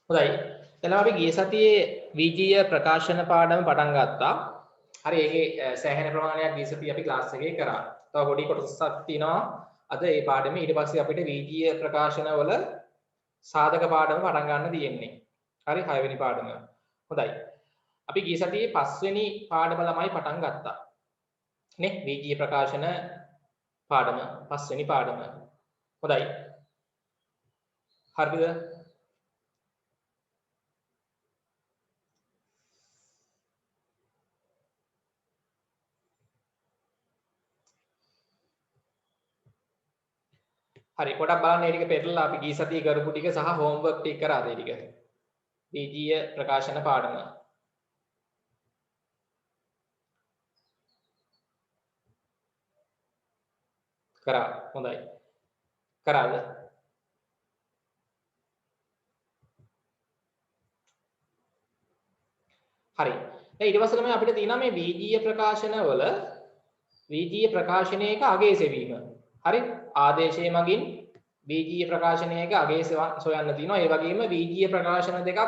හොඳයි. දැන් අපි ගිය සතියේ විජීය ප්‍රකාශන පාඩම පටන් ගත්තා. හරි ඒකේ සෑහෙන ප්‍රමාණයක් ගිය සතියේ අපි ක්ලාස් එකේ කරා. තව පොඩි කොටසක් තියෙනවා අද ඒ පාඩමේ. ඊට පස්සේ අපිට විජීය ප්‍රකාශන වල සාධක පාඩම පටන් ගන්න තියෙන්නේ. හරි 6 වෙනි පාඩම. හොඳයි. අපි ගිය සතියේ 5 වෙනි පාඩම ළමයි පටන් ගත්තා. නේ විජීය ප්‍රකාශන පාඩම 5 වෙනි පාඩම. හොඳයි. හරිද? හරි පොඩක් බලන්න මේ ටික පෙරලා අපි ගිය සතියේ කරපු ටික සහ හෝම්වර්ක් ටික කරාද ඒ ටික. විජීය ප්‍රකාශන පාඩම. කරා. හොඳයි. කරාද? හරි. දැන් ඊට පස්සේ තමයි අපිට තියෙනවා මේ විජීය ප්‍රකාශන වල විජීය ප්‍රකාශනයක අගය සෙවීම. හරි? ආදේශයේ මගින් විජීය ප්‍රකාශනයක අගය සොයන්න තියෙනවා. ඒ වගේම විජීය ප්‍රකාශන දෙකක්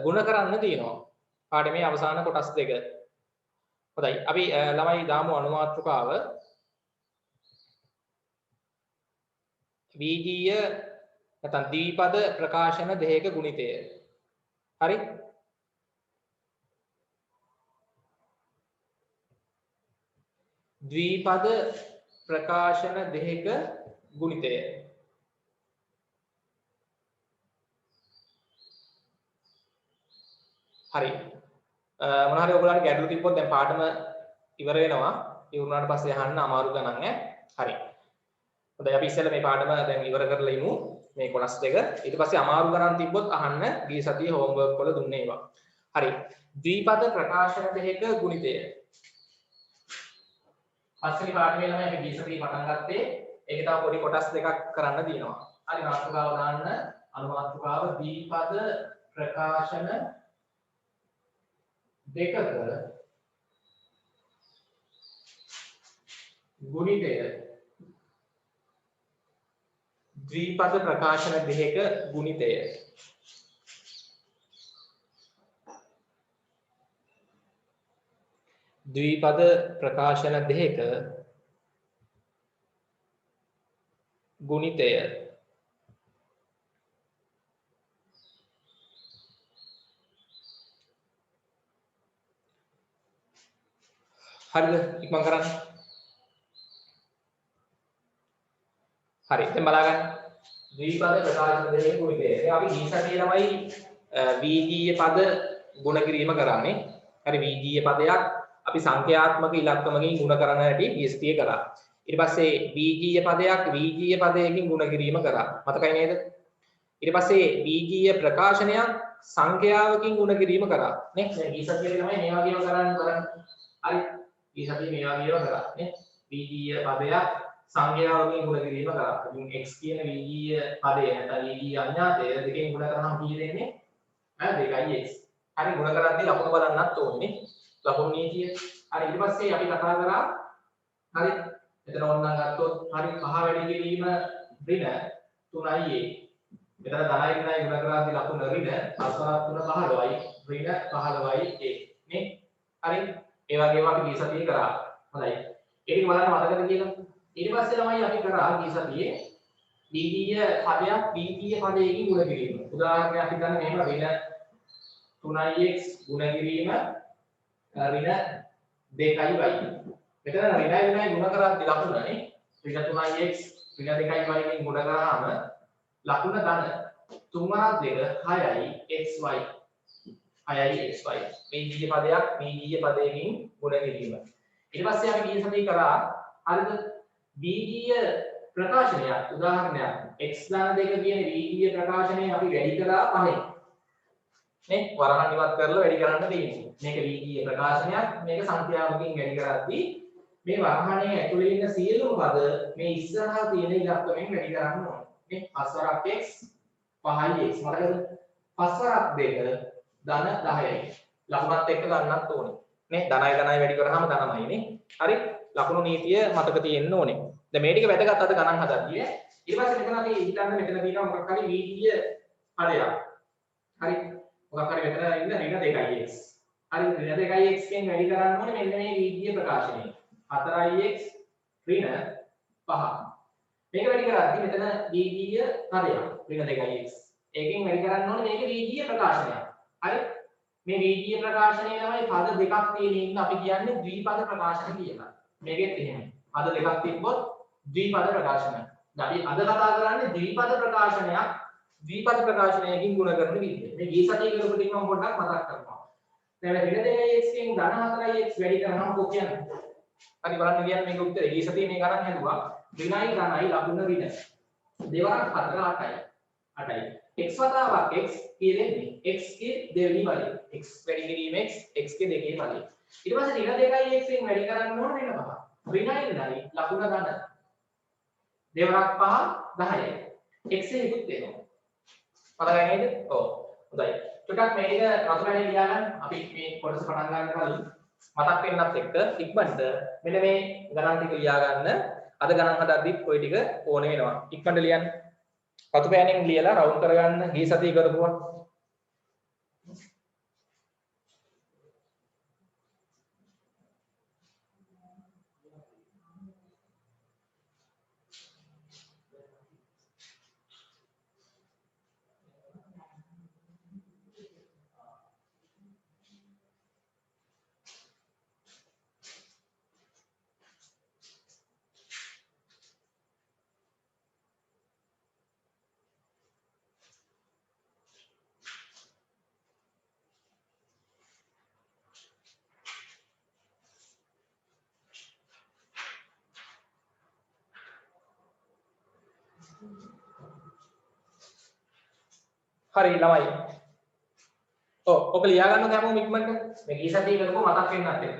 ගුණ කරන්න තියෙනවා. පාඩමේ අවසාන කොටස් දෙක. හොඳයි. අපි ළමයි දාමු අනුමාත්‍රකාව. විජීය නැත්නම් ද්විපද ප්‍රකාශන දෙකක ගුණිතය. හරි? ද්විපද ප්‍රකාශන දෙකක ගුණිතය. හරි. මොනවා හරි ඔයගොල්ලන්ට ගැටලු තිබ්බොත් දැන් පාඩම ඉවර වෙනවා. ඉවරුනාට පස්සේ අහන්න අමාරු ගණන් ඈ. හරි. හොඳයි අපි ඉස්සෙල්ලා මේ පාඩම දැන් ඉවර කරලා ඉමු. මේ කොටස් දෙක. ඊට පස්සේ අමාරු ගණන් තිබ්බොත් අහන්න ගිය සතියේ හෝම්වර්ක් වල දුන්නේ ඒවා. හරි. ද්විපද ප්‍රකාශන දෙකක ගුණිතය. පස්වෙනි පාඩමේ ළමයි අපි ගිය සතියේ පටන් ගත්තේ. ඒකේ තව පොඩි කොටස් දෙකක් කරන්න තියෙනවා. හරි මාතෘකාව දාන්න. අනුමාතෘකාව ද්විපද ප්‍රකාශන දෙකක ගුණිතය. ද්විපද ප්‍රකාශන දෙකක ගුණිතය. ද්විපද ප්‍රකාශන දෙකක ගුණිතය. හරිද? ඉක්මන් කරන්න. හරි. දැන් බලගන්න. ද්විපද ප්‍රකාශන දෙකක ගුණිතය. දැන් අපි ගිය සතියේ ළමයි විජීය පද ගුණ කිරීම කරානේ. හරි විජීය පදයක් අපි සංඛ්‍යාත්මක ඉලක්කමකින් ගුණ කරන හැටි ගිය සතියේ කරා. ඊට පස්සේ විජීය පදයක් විජීය පදයකින් ගුණ කිරීම කරා. මතකයි නේද? ඊට පස්සේ විජීය ප්‍රකාශනයක් සංඛ්‍යාවකින් ගුණ කිරීම කරා. නේ? දැන් ගිය සතියේ ළමයි මේ වගේම කරන්න. හරි. ගිය සතියේ මේ වගේම කරා. නේ? විජීය පදයක් සංඛ්‍යාවකින් ගුණ කිරීම කරා. ඉතින් x කියන විජීය පදය නැත්නම් විජීය අඥාතය දෙකෙන් ගුණ කරාම කී දෙන්නේ? 2x. හරි ගුණ කරද්දී ලකුණු බලන්නත් ඕනේ. ලකුණු නීතිය. හරි ඊට පස්සේ අපි කතා කරා හරි මෙතන ඕනනම් ගත්තොත් හරි 5 වැඩි කිරීම ඍණ 3a. මෙතන 10 ගුණ කරද්දී ලකුණ ඍණ 4 3 15යි ඍණ 15යි a. නේ? හරි ඒ වගේම අපි ගිය සතියේ කරා. හොඳයි. ඒක බලන්න මතකද කියලා? ඊට පස්සේ ළමයි අපි කරා ගිය සතියේ විජීය පදයක් විජීය පදයකින් ගුණ කිරීම. උදාහරණයක් අපි ගන්න මෙහෙම ඍණ 3x ගුණ කිරීම ඍණ 2y. මෙතන ඍණයි ගුණ කරද්දී ලකුණ නේ ඍණ 3x ඍණ 2y වලින් ගුණ කරාම ලකුණ ධන 3 2 6යි xy 6යි xy විජීය පදයක් විජීය පදයකින් ගුණ කිරීම. ඊට පස්සේ අපි ගිය සතියේ කරා හරිද විජීය ප්‍රකාශනයක් උදාහරණයක් x ධන 2 කියන විජීය ප්‍රකාශනය අපි වැඩි කරා 5යි. නේ වරහන් ඉවත් කරලා වැඩි කරන්න තියෙන්නේ. මේක විජීය ප්‍රකාශනයක් මේක සංඛ්‍යාවකින් වැඩි කරද්දී මේ වරහනේ ඇතුලේ ඉන්න සියලුම පද මේ ඉස්සරහා තියෙන ඉලක්කමෙන් වැඩි කරන්න ඕනේ. නේ 5 වරක් x 5යි x මතකද? 5 වරක් 2 ධන 10යි. ලකුණත් එක්ක ගන්නත් ඕනේ. නේ ධනයි වැඩි කරාම ධනමයි නේ. හරි ලකුණු නීතිය මතක තියෙන්න ඕනේ. දැන් මේ ටික වැදගත් අද ගණන් හදද්දී ඊට පස්සේ මෙතන අපි හිතන්න මෙතන තියෙනවා මොකක් හරි විජීය පදයක්. හරි. මොකක් හරි මෙතන ඉන්න ඍණ 2x. හරි ඍණ 2x කින් වැඩි කරන්න ඕනේ මෙන්න මේ වීජීය ප්‍රකාශනය. 4x ඍණ 5. මේක වැඩි කරද්දි මෙතන වීජීය පදයක් ඍණ 2x. ඒකෙන් වැඩි කරන්න ඕනේ මේක වීජීය ප්‍රකාශනයක්. හරි. මේ වීජීය ප්‍රකාශනය තමයි පද දෙකක් තියෙන ඉන්න අපි කියන්නේ ද්විපද ප්‍රකාශන කියලා. මේකෙත් එහෙමයි. පද දෙකක් තිබ්බොත් ද්විපද ප්‍රකාශන. අපි අද කතා කරන්නේ ද්විපද ප්‍රකාශනයක් ද්විපද ප්‍රකාශනයකින් ගුණ කරන විදිහ. මේ ගී සතිය කරපු ටික මම පොඩ්ඩක් මතක් කරනවා. දැන් ඍණ 2x කින් ධන 4x වැඩි කරනම කොහොමද කියන්නේ? හරි බලන්න කියන්නේ මේක උත්තරේ. ගී සතිය මේ ගණන් හැදුවා. ඍණයි ධනයි ලකුණ ඍණ. දෙවරක් 4 8යි. 8යි. x වතාවක් x කියන්නේ x ගේ දෙවෙනි බලය. x වැඩි කිරීම x ගේ දෙකේ බලය. ඊට පස්සේ ඍණ 2x කින් වැඩි කරන්න ඕන ඍණ 5. ඍණයි ඍණයි ලකුණ ධන. දෙවරක් 5 10යි. x එකකුත් වෙනවා. බලගන්න නේද? ඔව්. හොඳයි. ටිකක් මේක රතුරැණි ලියා ගන්න. අපි මේ කොටස පටන් ගන්න කලින් මතක් වෙන්නත් එක්ක ඉක්මනට මෙන්න මේ ගණන් ටික ලියා ගන්න. අද ගණන් හදද්දිත් ওই ටික ඕනේ වෙනවා. ඉක්මනට ලියන්න. රතු පෑනෙන් ලියලා රවුන්ඩ් කරගන්න ගී සතිය කරපුවා. හරි ළමයි. ඔක ලියා ගන්න හැමෝම ඉක්මනට. මේ ගී සතිය කරපුව මතක් වෙන්නත් එක්ක.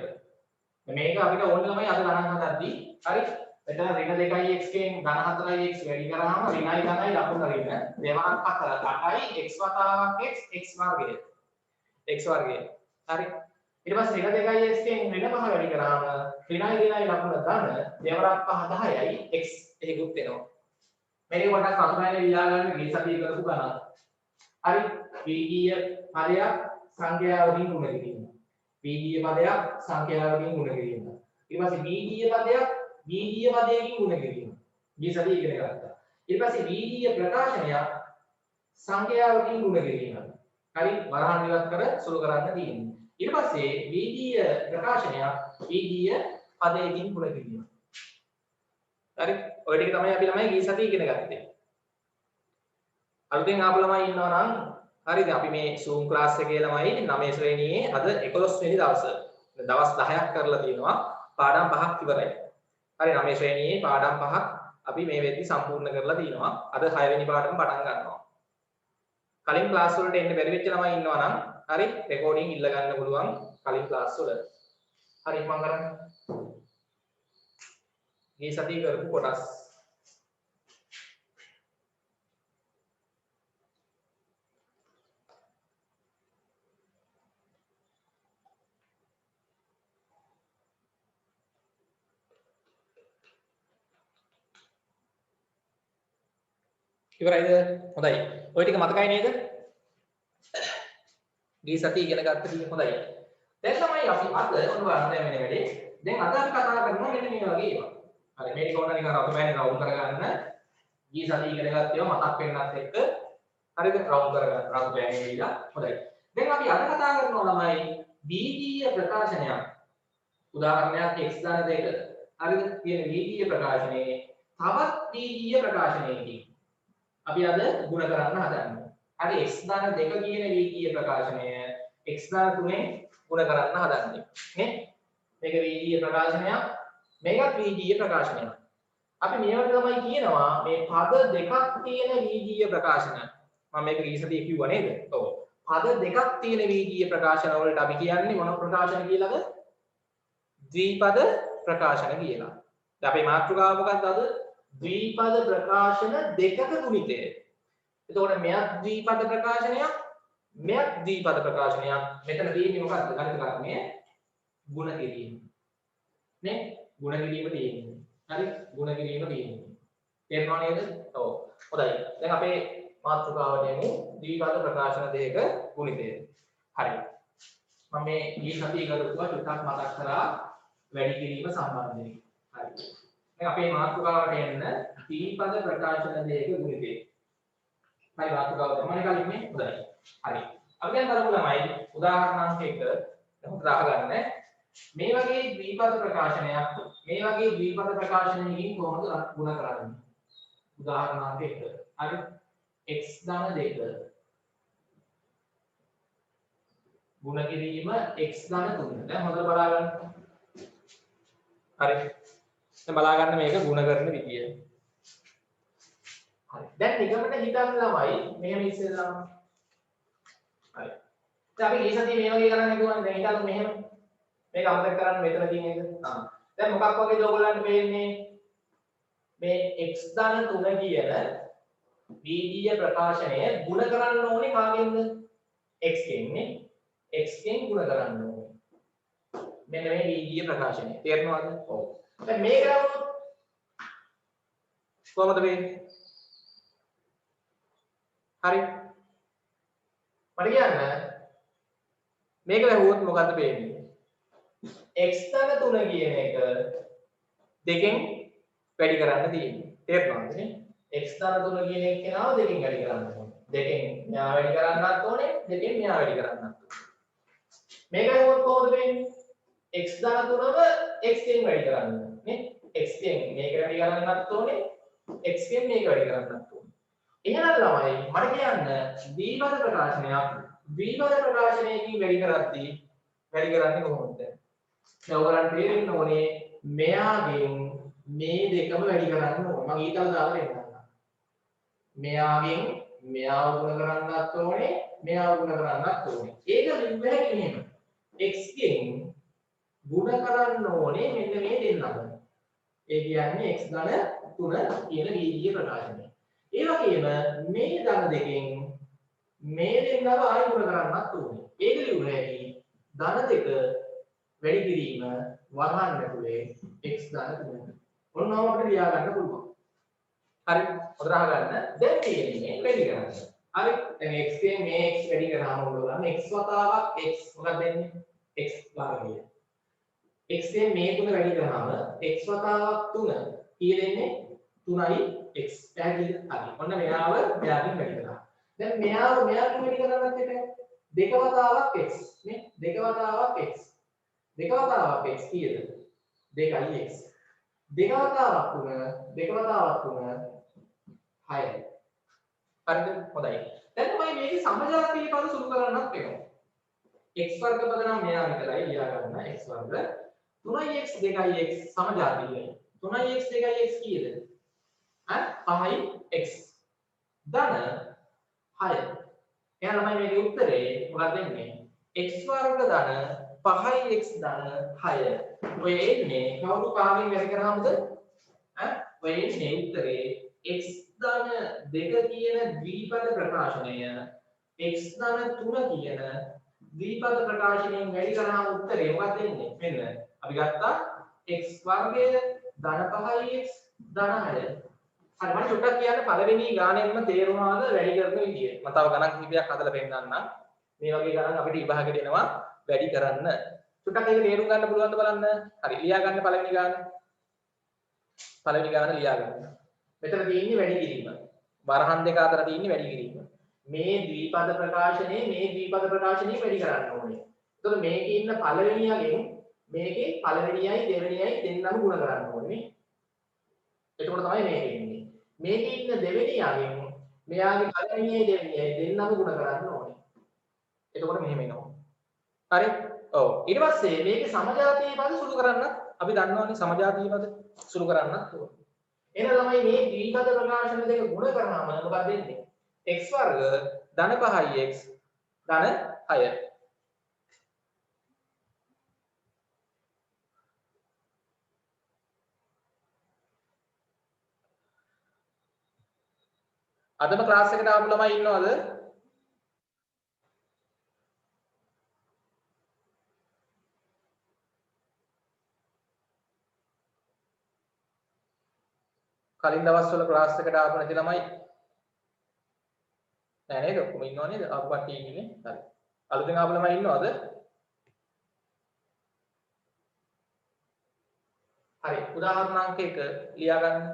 මේක අපිට ඕන ළමයි අද ගණන් හදද්දී. හරි. මෙතන ඍණ 2x කින් ධන 4x වැඩි කරාම ඍණයි ධනයි ලකුණ ඍණ. දෙවරක් 4 8යි x වතාවක් x වර්ගය. x වර්ගය. හරි. ඊට පස්සේ ඍණ 2x කින් ඍණ 5 වැඩි කරාම ඍණයි ඍණයි ලකුණ ධන දෙවරක් 5 10යි x එකකුත් වෙනවා. මේක පොඩ්ඩක් අතුරාගෙන ලියා ගන්න ගී සතිය කරපු ගණන්. හරි වීජීය පදයක් සංඛ්‍යාවකින් ගුණ කිරීම. වීජීය පදයක් සංඛ්‍යාවකින් ගුණ කිරීම. ඊට පස්සේ වීජීය පදයක් වීජීය පදයකින් ගුණ කිරීම. මේ සතිය ඉගෙන ගත්තා. ඊට පස්සේ වීජීය ප්‍රකාශනයක් සංඛ්‍යාවකින් ගුණ කිරීම. හරි වරහන් ඉවත් කර සුළු කරන්න තියෙනවා. ඊට පස්සේ වීජීය ප්‍රකාශනයක් වීජීය පදයකින් ගුණ කිරීම. හරි ඔය ටික තමයි අපි ළමයි ගී සතිය ඉගෙන ගත්තේ. අලුතෙන් ආපු ළමයි ඉන්නවා නම් හරිද අපි මේ Zoom class එකේ ළමයි 9 ශ්‍රේණියේ අද 11 වෙනි දවස. දවස් 10ක් කරලා තියෙනවා. පාඩම් 5ක් ඉවරයි. හරි 9 ශ්‍රේණියේ පාඩම් 5ක් අපි මේ වෙද්දි සම්පූර්ණ කරලා තියෙනවා. අද 6 වෙනි පාඩම පටන් ගන්නවා. කලින් ක්ලාස් වලට එන්න බැරි වෙච්ච ළමයි ඉන්නවා නම් හරි රෙකෝඩින් ඉල්ල ගන්න පුළුවන් කලින් ක්ලාස් වල. හරි මම කරන්නේ. මේ සතිය කරපු කොටස් ඉවරයිද? හොඳයි. ඔය ටික මතකයි නේද? ගී සතිය ඉගෙන ගත්ත ටික හොඳයි. දැන් තමයි අපි අද ඔන්න බලන්න වෙන වැඩේ. දැන් අද අපි කතා කරනවා මෙන්න මේ වගේ ඒවා. හරි මේක ඕන නිකන් රවුම් රවුම් කරගන්න. ගී සතිය ඉගෙන ගත්ත ඒවා මතක් වෙන්නත් එක්ක හරිද? රවුම් කරගන්න. රවුම් බෑනේ දීලා. හොඳයි. දැන් අපි අද කතා කරනවා ළමයි වීජීය ප්‍රකාශනයක්. උදාහරණයක් x ධන 2. හරිද? කියන වීජීය ප්‍රකාශනයේ තවත් වීජීය ප්‍රකාශනයකින් අපි අද ගුණ කරන්න හදන්නේ. හරි x ධන 2 කියන වීජීය ප්‍රකාශනය x ධන 3ෙන් ගුණ කරන්න හදන්නේ. නේ? මේක වීජීය ප්‍රකාශනයක්. මේකත් වීජීය ප්‍රකාශනයක්. අපි මේවට තමයි කියනවා මේ පද දෙකක් තියෙන වීජීය ප්‍රකාශන. මම මේක ඊසතිය කිව්වා නේද? ඔව්. පද දෙකක් තියෙන වීජීය ප්‍රකාශන වලට අපි කියන්නේ මොන ප්‍රකාශන කියලාද? ද්විපද ප්‍රකාශන කියලා. දැන් අපේ මාතෘකාව මොකක්ද අද? ද්විපද ප්‍රකාශන දෙකක ගුණිතය. එතකොට මෙයක් ද්විපද ප්‍රකාශනයක් මෙයක් ද්විපද ප්‍රකාශනයක්. මෙතන තියෙන්නේ මොකක්ද? ගණිත කර්මය ගුණ කිරීම. නේ? ගුණ කිරීම තියෙන්නේ. හරි? ගුණ කිරීම තියෙන්නේ. තේරෙනව නේද? ඔව්. හොඳයි. දැන් අපේ මාතෘකාවට යමු ද්විපද ප්‍රකාශන දෙක ගුණිතය. හරි. මම මේ ඊ සතිය කරුවා ටිකක් මතක් කරා වැඩි කිරීම සම්බන්ධයෙන්. හරි. දැන් අපේ මාතෘකාවට එන්න ද්විපද ප්‍රකාශන දෙක ගුණිතය. හරි මාතෘකාව තමයි කලින් මේ හොඳයි. හරි. අපි දැන් කරමු ළමයි උදාහරණාංක 1 හොඳට අහගන්න. මේ වගේ ද්විපද ප්‍රකාශනයක් මේ වගේ ද්විපද ප්‍රකාශනයකින් කොහොමද ගුණ කරන්නේ? උදාහරණාංක 1. හරි. x ධන 2 ගුණ කිරීම x ධන 3. දැන් හොඳට බලාගන්න. හරි. දැන් බලාගන්න මේක ගුණ කරන විදිය. හරි. දැන් නිගමන හිතන්න ළමයි මෙහෙම ඉස්සෙල්ලාම. හරි. දැන් අපි ඊ සතියේ මේ වගේ කරන්න කිව්වනේ දැන් හිතන්න මෙහෙම. මේක අමතක කරන්න මෙතන තියෙන එක. දැන් මොකක් වගේද ඔයගොල්ලන්ට වෙන්නේ? මේ x ධන 3 කියන බීජීය ප්‍රකාශනය ගුණ කරන්න ඕනේ කාගෙන්ද? x කෙන්නේ. x කෙන් ගුණ කරන්න ඕනේ. මෙන්න මේ බීජීය ප්‍රකාශනය. තේරෙනවද? ඔව්. දැන් මේක ගමු. කොහොමද වෙන්නේ? හරි. මට කියන්න මේක වැහුවොත් මොකද්ද වෙන්නේ? x ධන 3 කියන එක දෙකෙන් වැඩි කරන්න තියෙන්නේ. තේරෙනවද නේ? x ධන 3 කියන එක කෙනාව දෙකෙන් වැඩි කරන්න ඕනේ. දෙකෙන් මෙයා වැඩි කරන්නත් ඕනේ, දෙකෙන් මෙයා වැඩි කරන්නත් ඕනේ. මේක වැහුවොත් කොහොමද වෙන්නේ? x ධන 3ව x කෙන් වැඩි කරන්න ඕනේ නේ? x කෙන් මේක වැඩි කරන්නත් ඕනේ, x කෙන් මේක වැඩි කරන්නත් ඕනේ. එහෙනම් ළමයි මට කියන්න ද්විපද ප්‍රකාශනයක් ද්විපද ප්‍රකාශනයකින් වැඩි කරද්දී වැඩි කරන්නේ කොහොමද? දැන් ඔයගලන්ට තේරෙන්න ඕනේ මෙයාගෙන් මේ දෙකම වැඩි කරන්න ඕනේ. මම ඊටල් දාලා එන්නම්. මෙයාගෙන් මෙයාව ගුණ කරන්නත් ඕනේ, මෙයාව ගුණ කරන්නත් ඕනේ. ඒක ලිව්ව හැකි මෙහෙම. x ගෙන් ගුණ කරන්න ඕනේ මෙන්න මේ දෙන්නම. ඒ කියන්නේ x ධන 3 කියන බීජීය ප්‍රකාශනය. ඒ වගේම මේ ධන දෙකෙන් මේ දෙන්නව ආයෙ ගුණ කරන්නත් ඕනේ. ඒක ලිව්ව හැකි ධන දෙක වැඩි කිරීම වරහන් ඇතුලේ x ධන 3. ඔන්නෝම අපිට ලියා ගන්න පුළුවන්. හරි. හොඳට අහගන්න. දැන් තියෙන්නේ වැඩි කරන්න. හරි. දැන් x ගෙන් මේ x වැඩි කරාම උඩ x වතාවක් x මොකක්ද වෙන්නේ? x වර්ගය. x ගෙන් මේ 3 වැඩි කරාම x වතාවක් 3 කී දෙන්නේ? 3යි x. පැහැදිලිද? හරි. ඔන්න මෙයාව මෙයාගෙන් වැඩි කරා. දැන් මෙයාව මෙයාගෙන් වැඩි කරනවත් එක දෙක වතාවක් x නේ? දෙක වතාවක් x. දෙක වතාවක් x කීයද? 2යි x. දෙක වතාවක් 3 දෙක වතාවක් 3 6යි. හරිද? හොඳයි. දැන් තමයි මේකේ සමජාතීය පද සුළු කරන්නත් වෙනවා. x වර්ග පද නම් මෙයා විතරයි ලියා ගන්න x වර්ග 3x 2x සමජාතීයයි. 3x 2x කීයද? 5යි x. ධන 6. එහෙනම් ළමයි මේකේ උත්තරේ මොකක්ද වෙන්නේ? x වර්ග ධන 5x ධන 6. ඔය එන්නේ කවුරු පහකින් වැඩි කරාමද? ඔය එන්නේ උත්තරේ x ධන 2 කියන ද්විපද ප්‍රකාශනය x ධන 3 කියන ද්විපද ප්‍රකාශනයෙන් වැඩි කරාම උත්තරේ මොකක්ද එන්නේ? මෙන්න අපි ගත්තා x වර්ගය ධන 5x ධන 6. හරි මම චුට්ටක් කියන්න පළවෙනි ගානෙන්ම තේරුණාද වැඩි කරන විදිය. මම තව ගණන් කිහිපයක් හදලා පෙන්නන්නම්. මේ වගේ ගණන් අපිට විභාගෙට එනවා වැඩි කරන්න. චුට්ටක් ඒක තේරුම් ගන්න පුළුවන්ද බලන්න. හරි ලියා ගන්න පළවෙනි ගාන. පළවෙනි ගාන ලියා ගන්න. මෙතන තියෙන්නේ වැඩි කිරීම. වරහන් දෙක අතර තියෙන්නේ වැඩි කිරීම. මේ ද්විපද ප්‍රකාශනයේ මේ ද්විපද ප්‍රකාශනයේ වැඩි කරන්න ඕනේ. එතකොට මේකේ ඉන්න පළවෙනියගෙන් මේකේ පළවෙනියයි දෙවෙනියයි දෙන්නම ගුණ කරන්න ඕනේ. එතකොට තමයි මේකේ ඉන්නේ. මේකේ ඉන්න දෙවෙනියගෙන් මෙයාගේ පළවෙනියයි දෙවෙනියයි දෙන්නම ගුණ කරන්න ඕනේ. එතකොට මෙහෙම එනවා. හරි? ඔව්. ඊට පස්සේ මේකේ සමජාතීය පද සුළු කරන්න අපි දන්නවනේ සමජාතීය පද සුළු කරන්නත් ඕනේ. එහෙනම් ළමයි මේ ද්විපද ප්‍රකාශන දෙක ගුණ කරාම මොකක්ද වෙන්නේ? x වර්ග ධන 5x ධන 6. අදම ක්ලාස් එකට ආපු ළමයි ඉන්නවද? කලින් දවස්වල ක්ලාස් එකට ආපු නැති ළමයි නෑ නේද? ඔක්කොම ඉන්නව නේද? ආපු කට්ටිය ඉන්නේ. හරි. අලුතෙන් ආපු ළමයි ඉන්නවද? හරි. උදාහරණ අංක 1 ලියා ගන්න.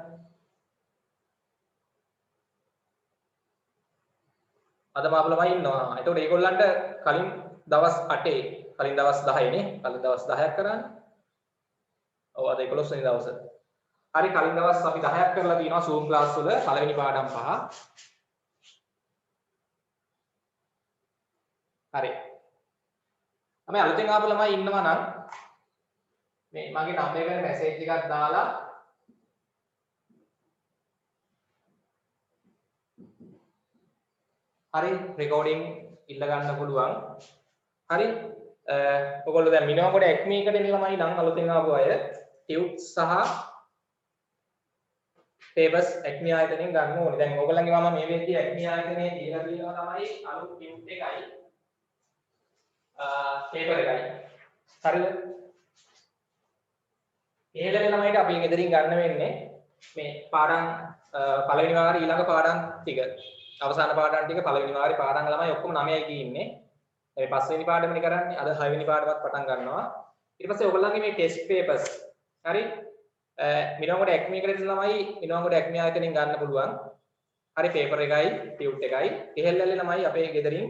අදම ආපු ළමයි ඉන්නවා. එතකොට ඒගොල්ලන්ට කලින් දවස් 8 කලින් දවස් 10 නේ. කලින් දවස් 10ක් කරානේ. ඔව් අද 11 වෙනි දවසේ. හරි කලින් දවස් අපි 10ක් කරලා තියෙනවා Zoom class වල පළවෙනි පාඩම් 5. හරි. අපි අලුතෙන් ආපු ළමයි ඉන්නවා නම් මේ මගේ නම්බර් එකට මැසේජ් එකක් දාලා හරි රෙකෝඩින් ඉල්ල ගන්න පුළුවන්. හරි. ඔයගොල්ලෝ දැන් මිනවගොඩ ඇක්මීකට එන ළමයි නම් අලුතෙන් ආපු අය ටියුට් සහ ටේබල්ස් ඇක්මී ආයතනයෙන් ගන්න ඕනේ. දැන් ඔයගොල්ලන්ගේ මම මේ වෙද්දී ඇක්මී ආයතනයේ දීලා තියෙනවා තමයි අලුත් ටියුට් එකයි පේපර් එකයි. හරිද? ඒ ලෙවල් ළමයිට අපි ගෙදරින් ගන්න වෙන්නේ මේ පාඩම් පළවෙනි වාරේ ඊළඟ පාඩම් ටික. අවසාන පාඩම් ටික පළවෙනි වාරේ පාඩම් ළමයි ඔක්කොම 9යි ගිහින්නේ. මේ පස්වෙනි පාඩමනේ කරන්නේ. අද 6 වෙනි පාඩමත් පටන් ගන්නවා. ඊට පස්සේ ඔයගොල්ලන්ගේ මේ ටෙස්ට් පේපර්ස් හරි මිනවගොඩ ඇක්මී කරේ ළමයි මිනවගොඩ ඇක්මී ආයතනයෙන් ගන්න පුළුවන්. හරි පේපර් එකයි ටියුට් එකයි. කෙහෙල්ලැල්ලේ ළමයි අපේ ගෙදරින්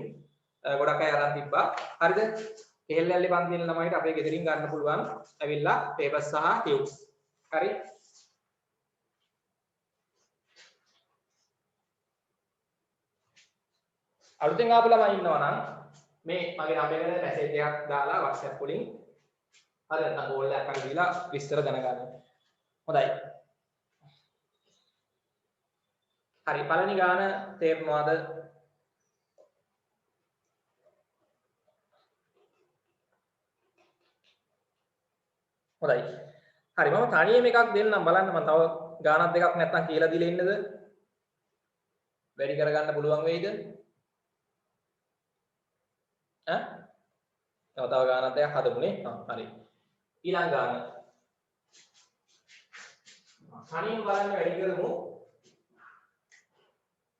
ගොඩක් අය අරන් තිබ්බා. හරිද? කෙහෙල්ලැල්ලේ පන්තියේ ළමයිට අපේ ගෙදරින් ගන්න පුළුවන්. ඇවිල්ලා පේපර්ස් සහ ටියුට්ස්. හරි? අලුතෙන් ආපු ළමයි ඉන්නවා නම් මේ මගේ නම්බර් එකට මැසේජ් එකක් දාලා WhatsApp වලින් හරි නැත්නම් කෝල් එකක් කරලා දීලා විස්තර දැනගන්න. හොඳයි. හරි පළවෙනි ගාන තේරුණාද? හොඳයි. හරි මම තනියම එකක් දෙන්නම් බලන්න මම තව ගානක් දෙකක් නැත්තම් කියලා දීලා ඉන්නද? වැඩි කරගන්න පුළුවන් වෙයිද? තව ගානක් දෙකක් හදමුනේ. හරි. ඊළඟ ගාන. තනියම බලන්න වැඩි කරමු.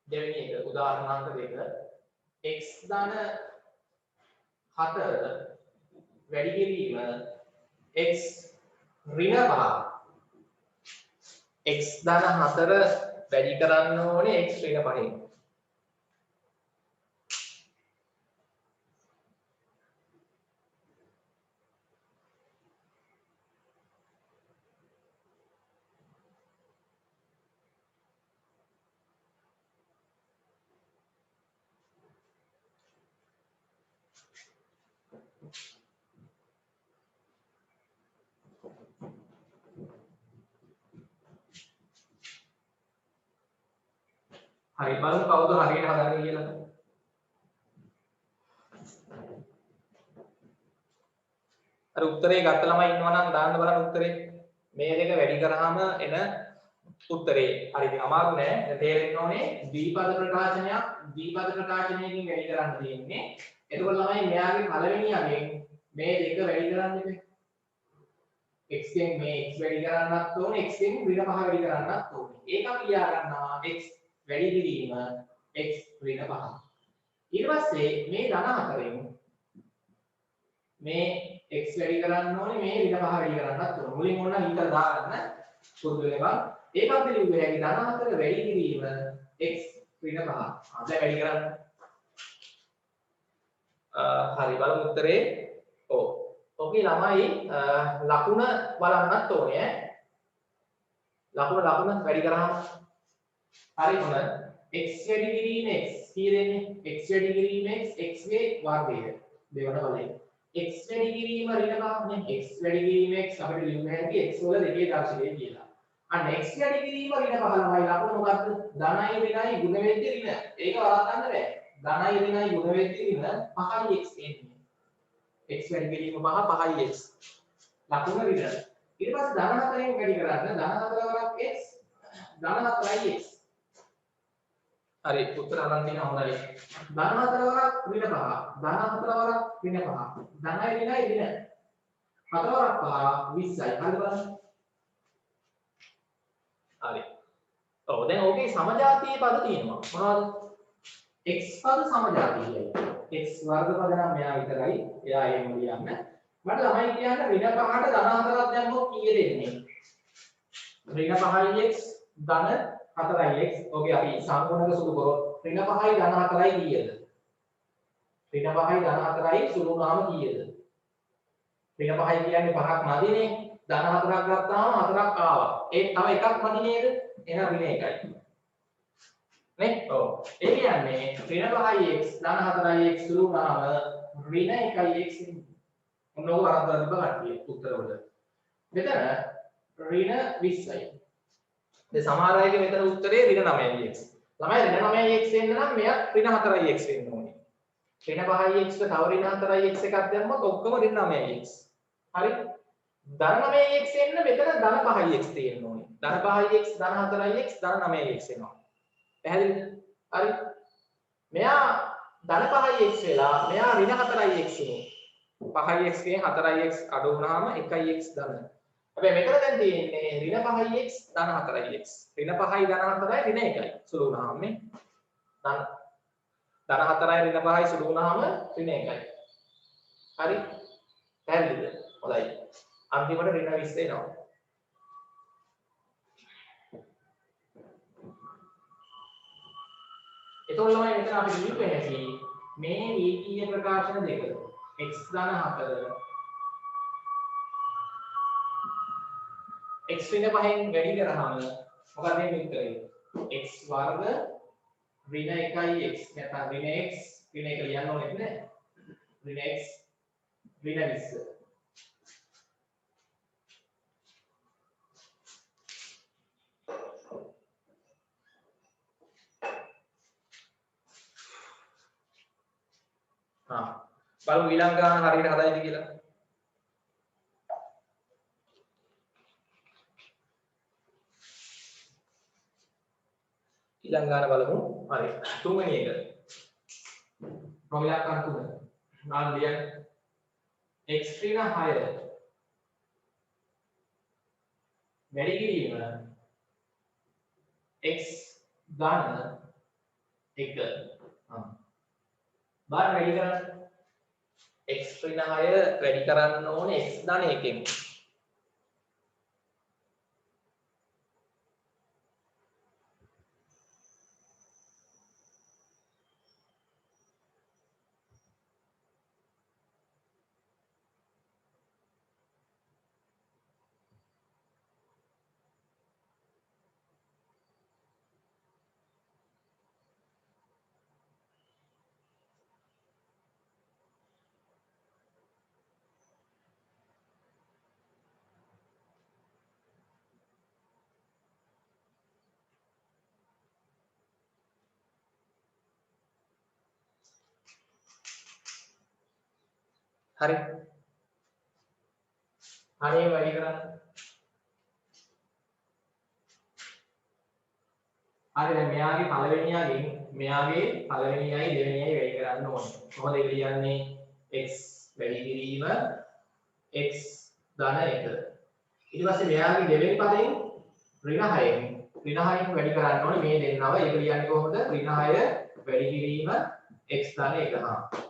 දෙවෙනි එක උදාහරණ අංක 2 x ධන 4 වැඩි කිරීම x ඍණ 5 x ධන 4 වැඩි කරන්න ඕනේ x ඍණ 5න්. හරි බලමු කවුද හරියට හදන්නේ කියලා. අර උත්තරේ ගත්ත ළමයි ඉන්නවා නම් දාන්න බලන්න උත්තරේ. මේ දෙක වැඩි කරාම එන උත්තරේ. හරි ඉතින් අමාරු නෑ. දැන් තේරෙන්න ඕනේ ද්විපද ප්‍රකාශනයකින් වැඩි කරන්න තියෙන්නේ. එතකොට ළමයි මෙයාගේ පළවෙනි අගෙන් මේ දෙක වැඩි කරන්න ඉතින්. x ගෙන් මේ x වැඩි කරන්නත් ඕනේ x ගෙන් ඍණ 5 වැඩි කරන්නත් ඕනේ. ඒක අපි ලියා ගන්නවා x වැඩි කිරීම x ඍණ 5. ඊට පස්සේ මේ ධන 4න් මේ x වැඩි කරන්න ඕනේ මේ ඍණ 5 වැඩි කරන්නත් ඕනේ. මුලින් ඕන හිතලා දාගන්න පුරුදු වෙනවා. ඒකත් ලියුවේ හැකි ධන 4 වැඩි කිරීම x ඍණ 5. දැන් වැඩි කරන්න. හරි බලමු උත්තරේ. ඔව්. ඔකේ ළමයි ලකුණ බලන්නත් ඕනේ ඈ. ලකුණ වැඩි කරාම හරි මොන x වැඩි කිරීම x කී දෙන්නේ x වැඩි කිරීම x ගේ වර්ගය දෙවන වලේ x වැඩි කිරීම ඍණ 5 නේ x වැඩි කිරීම x අපිට ලියන්න හැකි x වල දෙකේ දර්ශනය කියලා. අන්න x වැඩි කිරීම ඍණ 5 ළමයි ලකුණ මොකක්ද? ධනයි ඍණයි ගුණ වෙද්දී ඍණ. ඒක වළක්වන්න බෑ. ධනයි ඍණයි ගුණ වෙද්දී ඍණ 5යි x එන්නේ. x වැඩි කිරීම 5 5යි x. ලකුණ ඍණ. ඊට පස්සේ ධන 4ෙන් වැඩි කරන්න ධන 4 වරක් x ධන 4යි x. හරි උත්තර අරන් තියෙන හොඳයි. ධන 4 වරක් ඍණ 5 ධන 4 වරක් ඍණ 5 ධනයි ඍණයි ඍණ 4 වරක් 5 20යි. හරි බලන්න. හරි. ඔව් දැන් ඕකේ සමජාතීය පද තියෙනවා. මොනවද? x පද සමජාතීයයි. x වර්ග පද නම් මෙයා විතරයි. එයා එහෙම ලියන්න. මට ළමයි කියන්නේ ඍණ 5ට ධන 4ක් දැම්මොත් කීයද එන්නේ? ඍණ 5x ධන 4x. ඔගේ අපි සංගුණක සුළු කරොත් ඍණ 5යි ධන 4යි කීයද? ඍණ 5යි ධන 4යි සුළු වුණාම කීයද? ඍණ 5යි කියන්නේ 5ක් මදිනේ. ධන 4ක් ගත්තාම 4ක් ආවා. ඒ තව එකක් මදි නේද? එහෙනම් ඍණ 1යි. නේ? ඔව්. ඒ කියන්නේ ඍණ 5x ධන 4x සුළු වුණාම ඍණ 1x මොනෝ අරන් බලන්න උත්තර වල. මෙතන ඍණ 20යි. දැන් සමහර අයගේ මෙතන උත්තරේ ඍණ 9x. ළමයි ඍණ 9x එන්න නම් මෙයා ඍණ 4x වෙන්න ඕනේ. ඍණ 5x ට තව ඍණ 4x එකක් දැම්මොත් ඔක්කොම ඍණ 9x. හරි? ධන 9x එන්න මෙතන ධන 5x තියෙන්න ඕනේ. ධන 5x ධන 4x ධන 9x එනවා. පැහැදිලිද? හරි? මෙයා ධන 5x වෙලා මෙයා ඍණ 4x වෙනවා. 5x ගෙන් 4x අඩු වුණාම 1x ධන. හැබැයි මෙතන දැන් තියෙන්නේ ඍණ 5x ධන 4x. ඍණ 5යි ධන 4යි ඍණ 1යි. සුළු වුණාම මේ ධන 4යි ඍණ 5යි සුළු වුණාම ඍණ 1යි. හරි? පැහැදිලිද? හොඳයි. අන්තිමට ඍණ 20 එනවා. එතකොට ළමයි මෙතන අපි කියුවේ නැති මේ රේඛීය ප්‍රකාශන දෙක x ධන 4 x ඍණ 5න් වැඩි කරාම මොකද වෙන්නේ උත්තරේ? x වර්ග ඍණ 1යි x නැත්නම් ඍණ x ඍණ 1 ලියන්න ඕනේ නේද? ඍණ x ඍණ 20. බලමු ඊළඟ ගාන හරියට හදයිද කියලා. ඊළඟ ගාන බලමු. හරි. තුන්වෙනි එක. ප්‍රොමිලක් අන්තුම. නාම ලියන්න. x ඍණ 6 වැඩි කිරීම x ධන 1. බාර වැඩි කරන්න. x ඍණ 6 වැඩි කරන්න ඕනේ x ධන 1කින්. හරි. හරි වැඩි කරන්න. හරි දැන් මෙයාගේ පළවෙනියයි දෙවෙනියයි වැඩි කරන්න ඕනේ. කොහොමද ඒක ලියන්නේ? x වැඩි කිරීම x ධන 1. ඊට පස්සේ මෙයාගේ දෙවෙනි පදයෙන් ඍණ 6න් වැඩි කරන්න ඕනේ මේ දෙන්නව. ඒක ලියන්නේ කොහොමද? ඍණ 6 වැඩි කිරීම x ධන 1.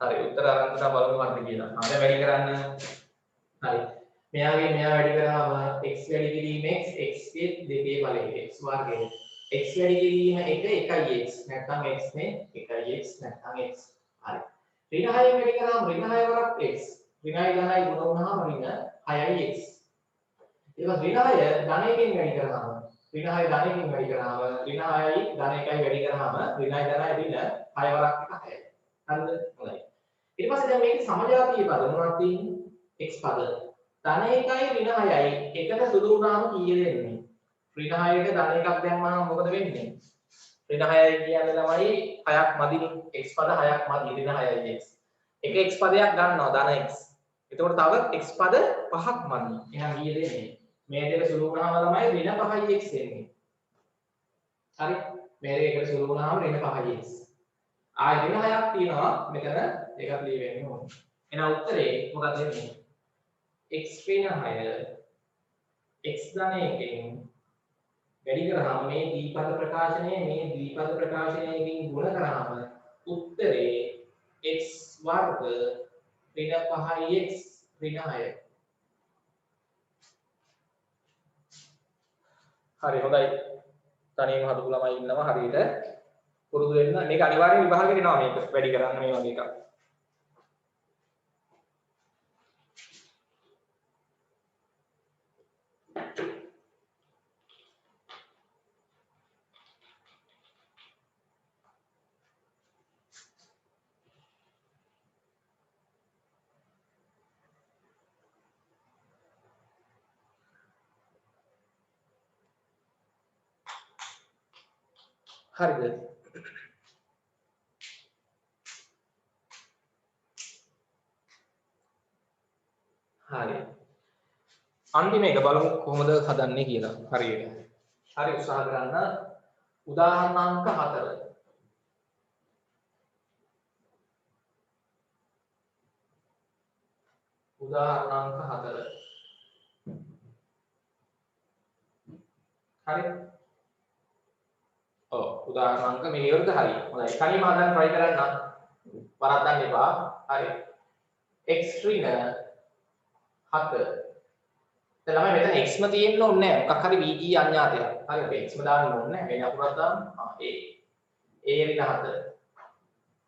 හරි උත්තර අරන් තමයි බලමු මොකක්ද කියලා. දැන් වැඩි කරන්න. හරි. මෙයා වැඩි කරාම x වැඩි කිරීම x ගේ දෙකේ බලය x වර්ගය. x වැඩි කිරීම 1 1x නැත්නම් x නේ 1x නැත්නම් x. හරි. ඍණ 6 වැඩි කරාම ඍණ 6 වරක් x. ඍණ 6 ධනයි ගුණ වුණාම ඍණ 6ix. ඒක ඍණ 6 ධනයකින් වැඩි කරාම ඍණ 6 ධනයකින් වැඩි කරාම ඍණ 6යි ධන 1යි වැඩි කරාම ඍණ 6 ධනයි ඍණ 6 වරක් එක 6යි. හරිද? හොඳයි. ඊට පස්සේ දැන් මේකේ සමජාතීය පද මොනවද තියෙන්නේ? x පද. ධන 1යි ඍණ 6යි එකට සුළු වුණාම කීයද එන්නේ? ඍණ 6ට ධන 1ක් දැම්මම මොකද වෙන්නේ? ඍණ 6යි කියන්නේ ළමයි 6ක් මදිනේ. x පද 6ක් මදි ඍණ 6යි x. එක x පදයක් ගන්නවා ධන x. එතකොට තව x පද 5ක් මදි. එහෙනම් කීයද එන්නේ? මේ දෙක සුළු වුණාම ළමයි ඍණ 5යි x එන්නේ. හරි? මේ දෙක එකට සුළු වුණාම ඍණ 5යි x. ආයෙ ඍණ 6ක් තියෙනවා මෙතන ඒකත් ලිය වෙන්නේ ඕනේ. එහෙනම් උත්තරේ මොකක්ද වෙන්නේ? x ඍණ 6 x ධන 1කින් වැඩි කරාම මේ ද්විපද ප්‍රකාශනයකින් ගුණ කරාම උත්තරේ x වර්ග ඍණ 5x ඍණ 6. හරි හොඳයි. තනියම හදපු ළමයි ඉන්නවා හරියට පුරුදු වෙන්න. මේක අනිවාර්යෙන් විභාගෙට එනවා මේක වැඩි කරන්න මේ වගේ එකක්. හරිද? හරි. අන්තිම එක බලමු කොහොමද හදන්නේ කියලා. හරියට. හරි උත්සාහ කරන්න. උදාහරණ අංක 4. උදාහරණ අංක 4. හරි. ඔව් උදාහරණ අංක මේ ඉවරද හරි. හොඳයි. තනියම හදන්න try කරන්න. වරද්දන්න එපා. හරි. x ඍණ 7. දැන් ළමයි මෙතන x ම තියෙන්න ඕනේ නැහැ. මොකක් හරි VG අඥාතයක්. හරි අපි x ම දාන්න ඕනේ නැහැ. මේ අකුරක් දාන්න. a ඍණ 7.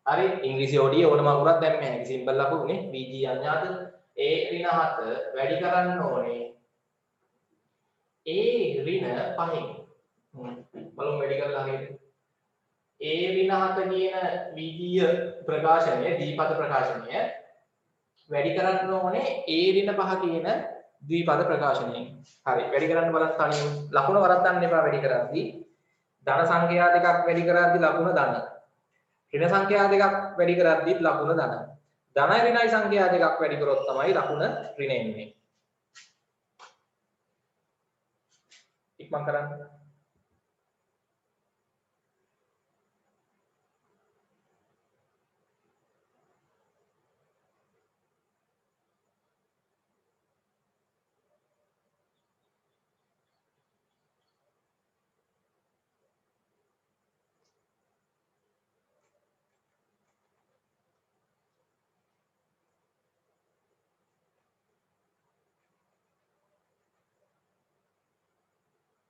හරි ඉංග්‍රීසි OD ඕනම අකුරක් දැම්මේ නැහැ. සිම්පල් අකුරුනේ VG අඥාත a ඍණ 7 වැඩි කරන්න ඕනේ a ඍණ 5න්. බලමු වැඩි කරලා හරියට. a ඍණ 7 කියන VG ප්‍රකාශනය දීපද ප්‍රකාශනය වැඩි කරන්න ඕනේ a ඍණ 5 කියන ද්විපද ප්‍රකාශනයෙන්. හරි වැඩි කරන්න බලන්න තනියම ලකුණ වරද්දන්න එපා වැඩි කරද්දී. ධන සංඛ්‍යා දෙකක් වැඩි කරද්දී ලකුණ ධන. ඍණ සංඛ්‍යා දෙකක් වැඩි කරද්දී ලකුණ ධන. ධන ඍණයි සංඛ්‍යා දෙකක් වැඩි කරොත් තමයි ලකුණ ඍණ එන්නේ. ඉක්මන් කරන්න.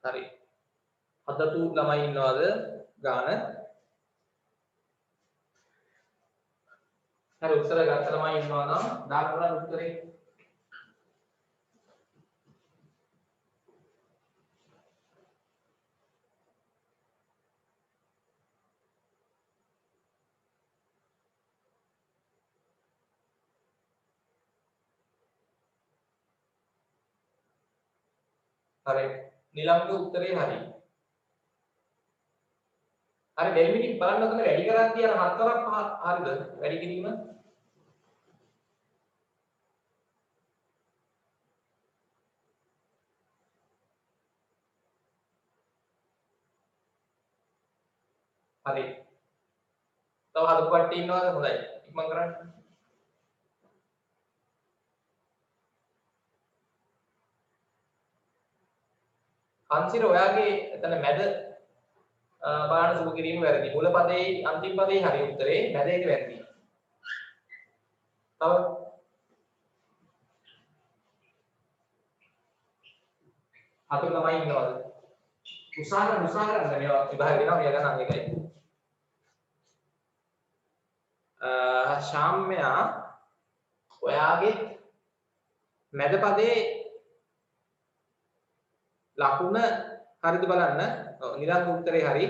හරි. හදපු ළමයි ඉන්නවද? ගාන. හරි උත්තර ගත්ත ළමයි ඉන්නවා නම් දාන්න පුළුවන් උත්තරේ. හරි. නිලංග උත්තරේ හරි. හරි ඩෙල්මිටික් බලන්න ඔතන වැඩි කරද්දී අර 7 වරක් හරිද? වැඩි කිරීම. හරි. තව හදපු කට්ටිය ඉන්නවද? හොඳයි. ඉක්මන් කරන්න. අන්සිර ඔයාගේ එතන මැද බාහන සුභ කිරීම වැරදි. මුල පදේ අන්තිම පදේ හරි උත්තරේ මැද එක වැරදි. තව හතුරු ළමයි ඉන්නවද? උසාහ කරන්න මේවා විභාග වෙනවා මෙයා ගන්න එකයි. ශාම්මයා ඔයාගේ මැද පදේ ලකුණ හරිද බලන්න. නිරන්තර උත්තරේ හරි.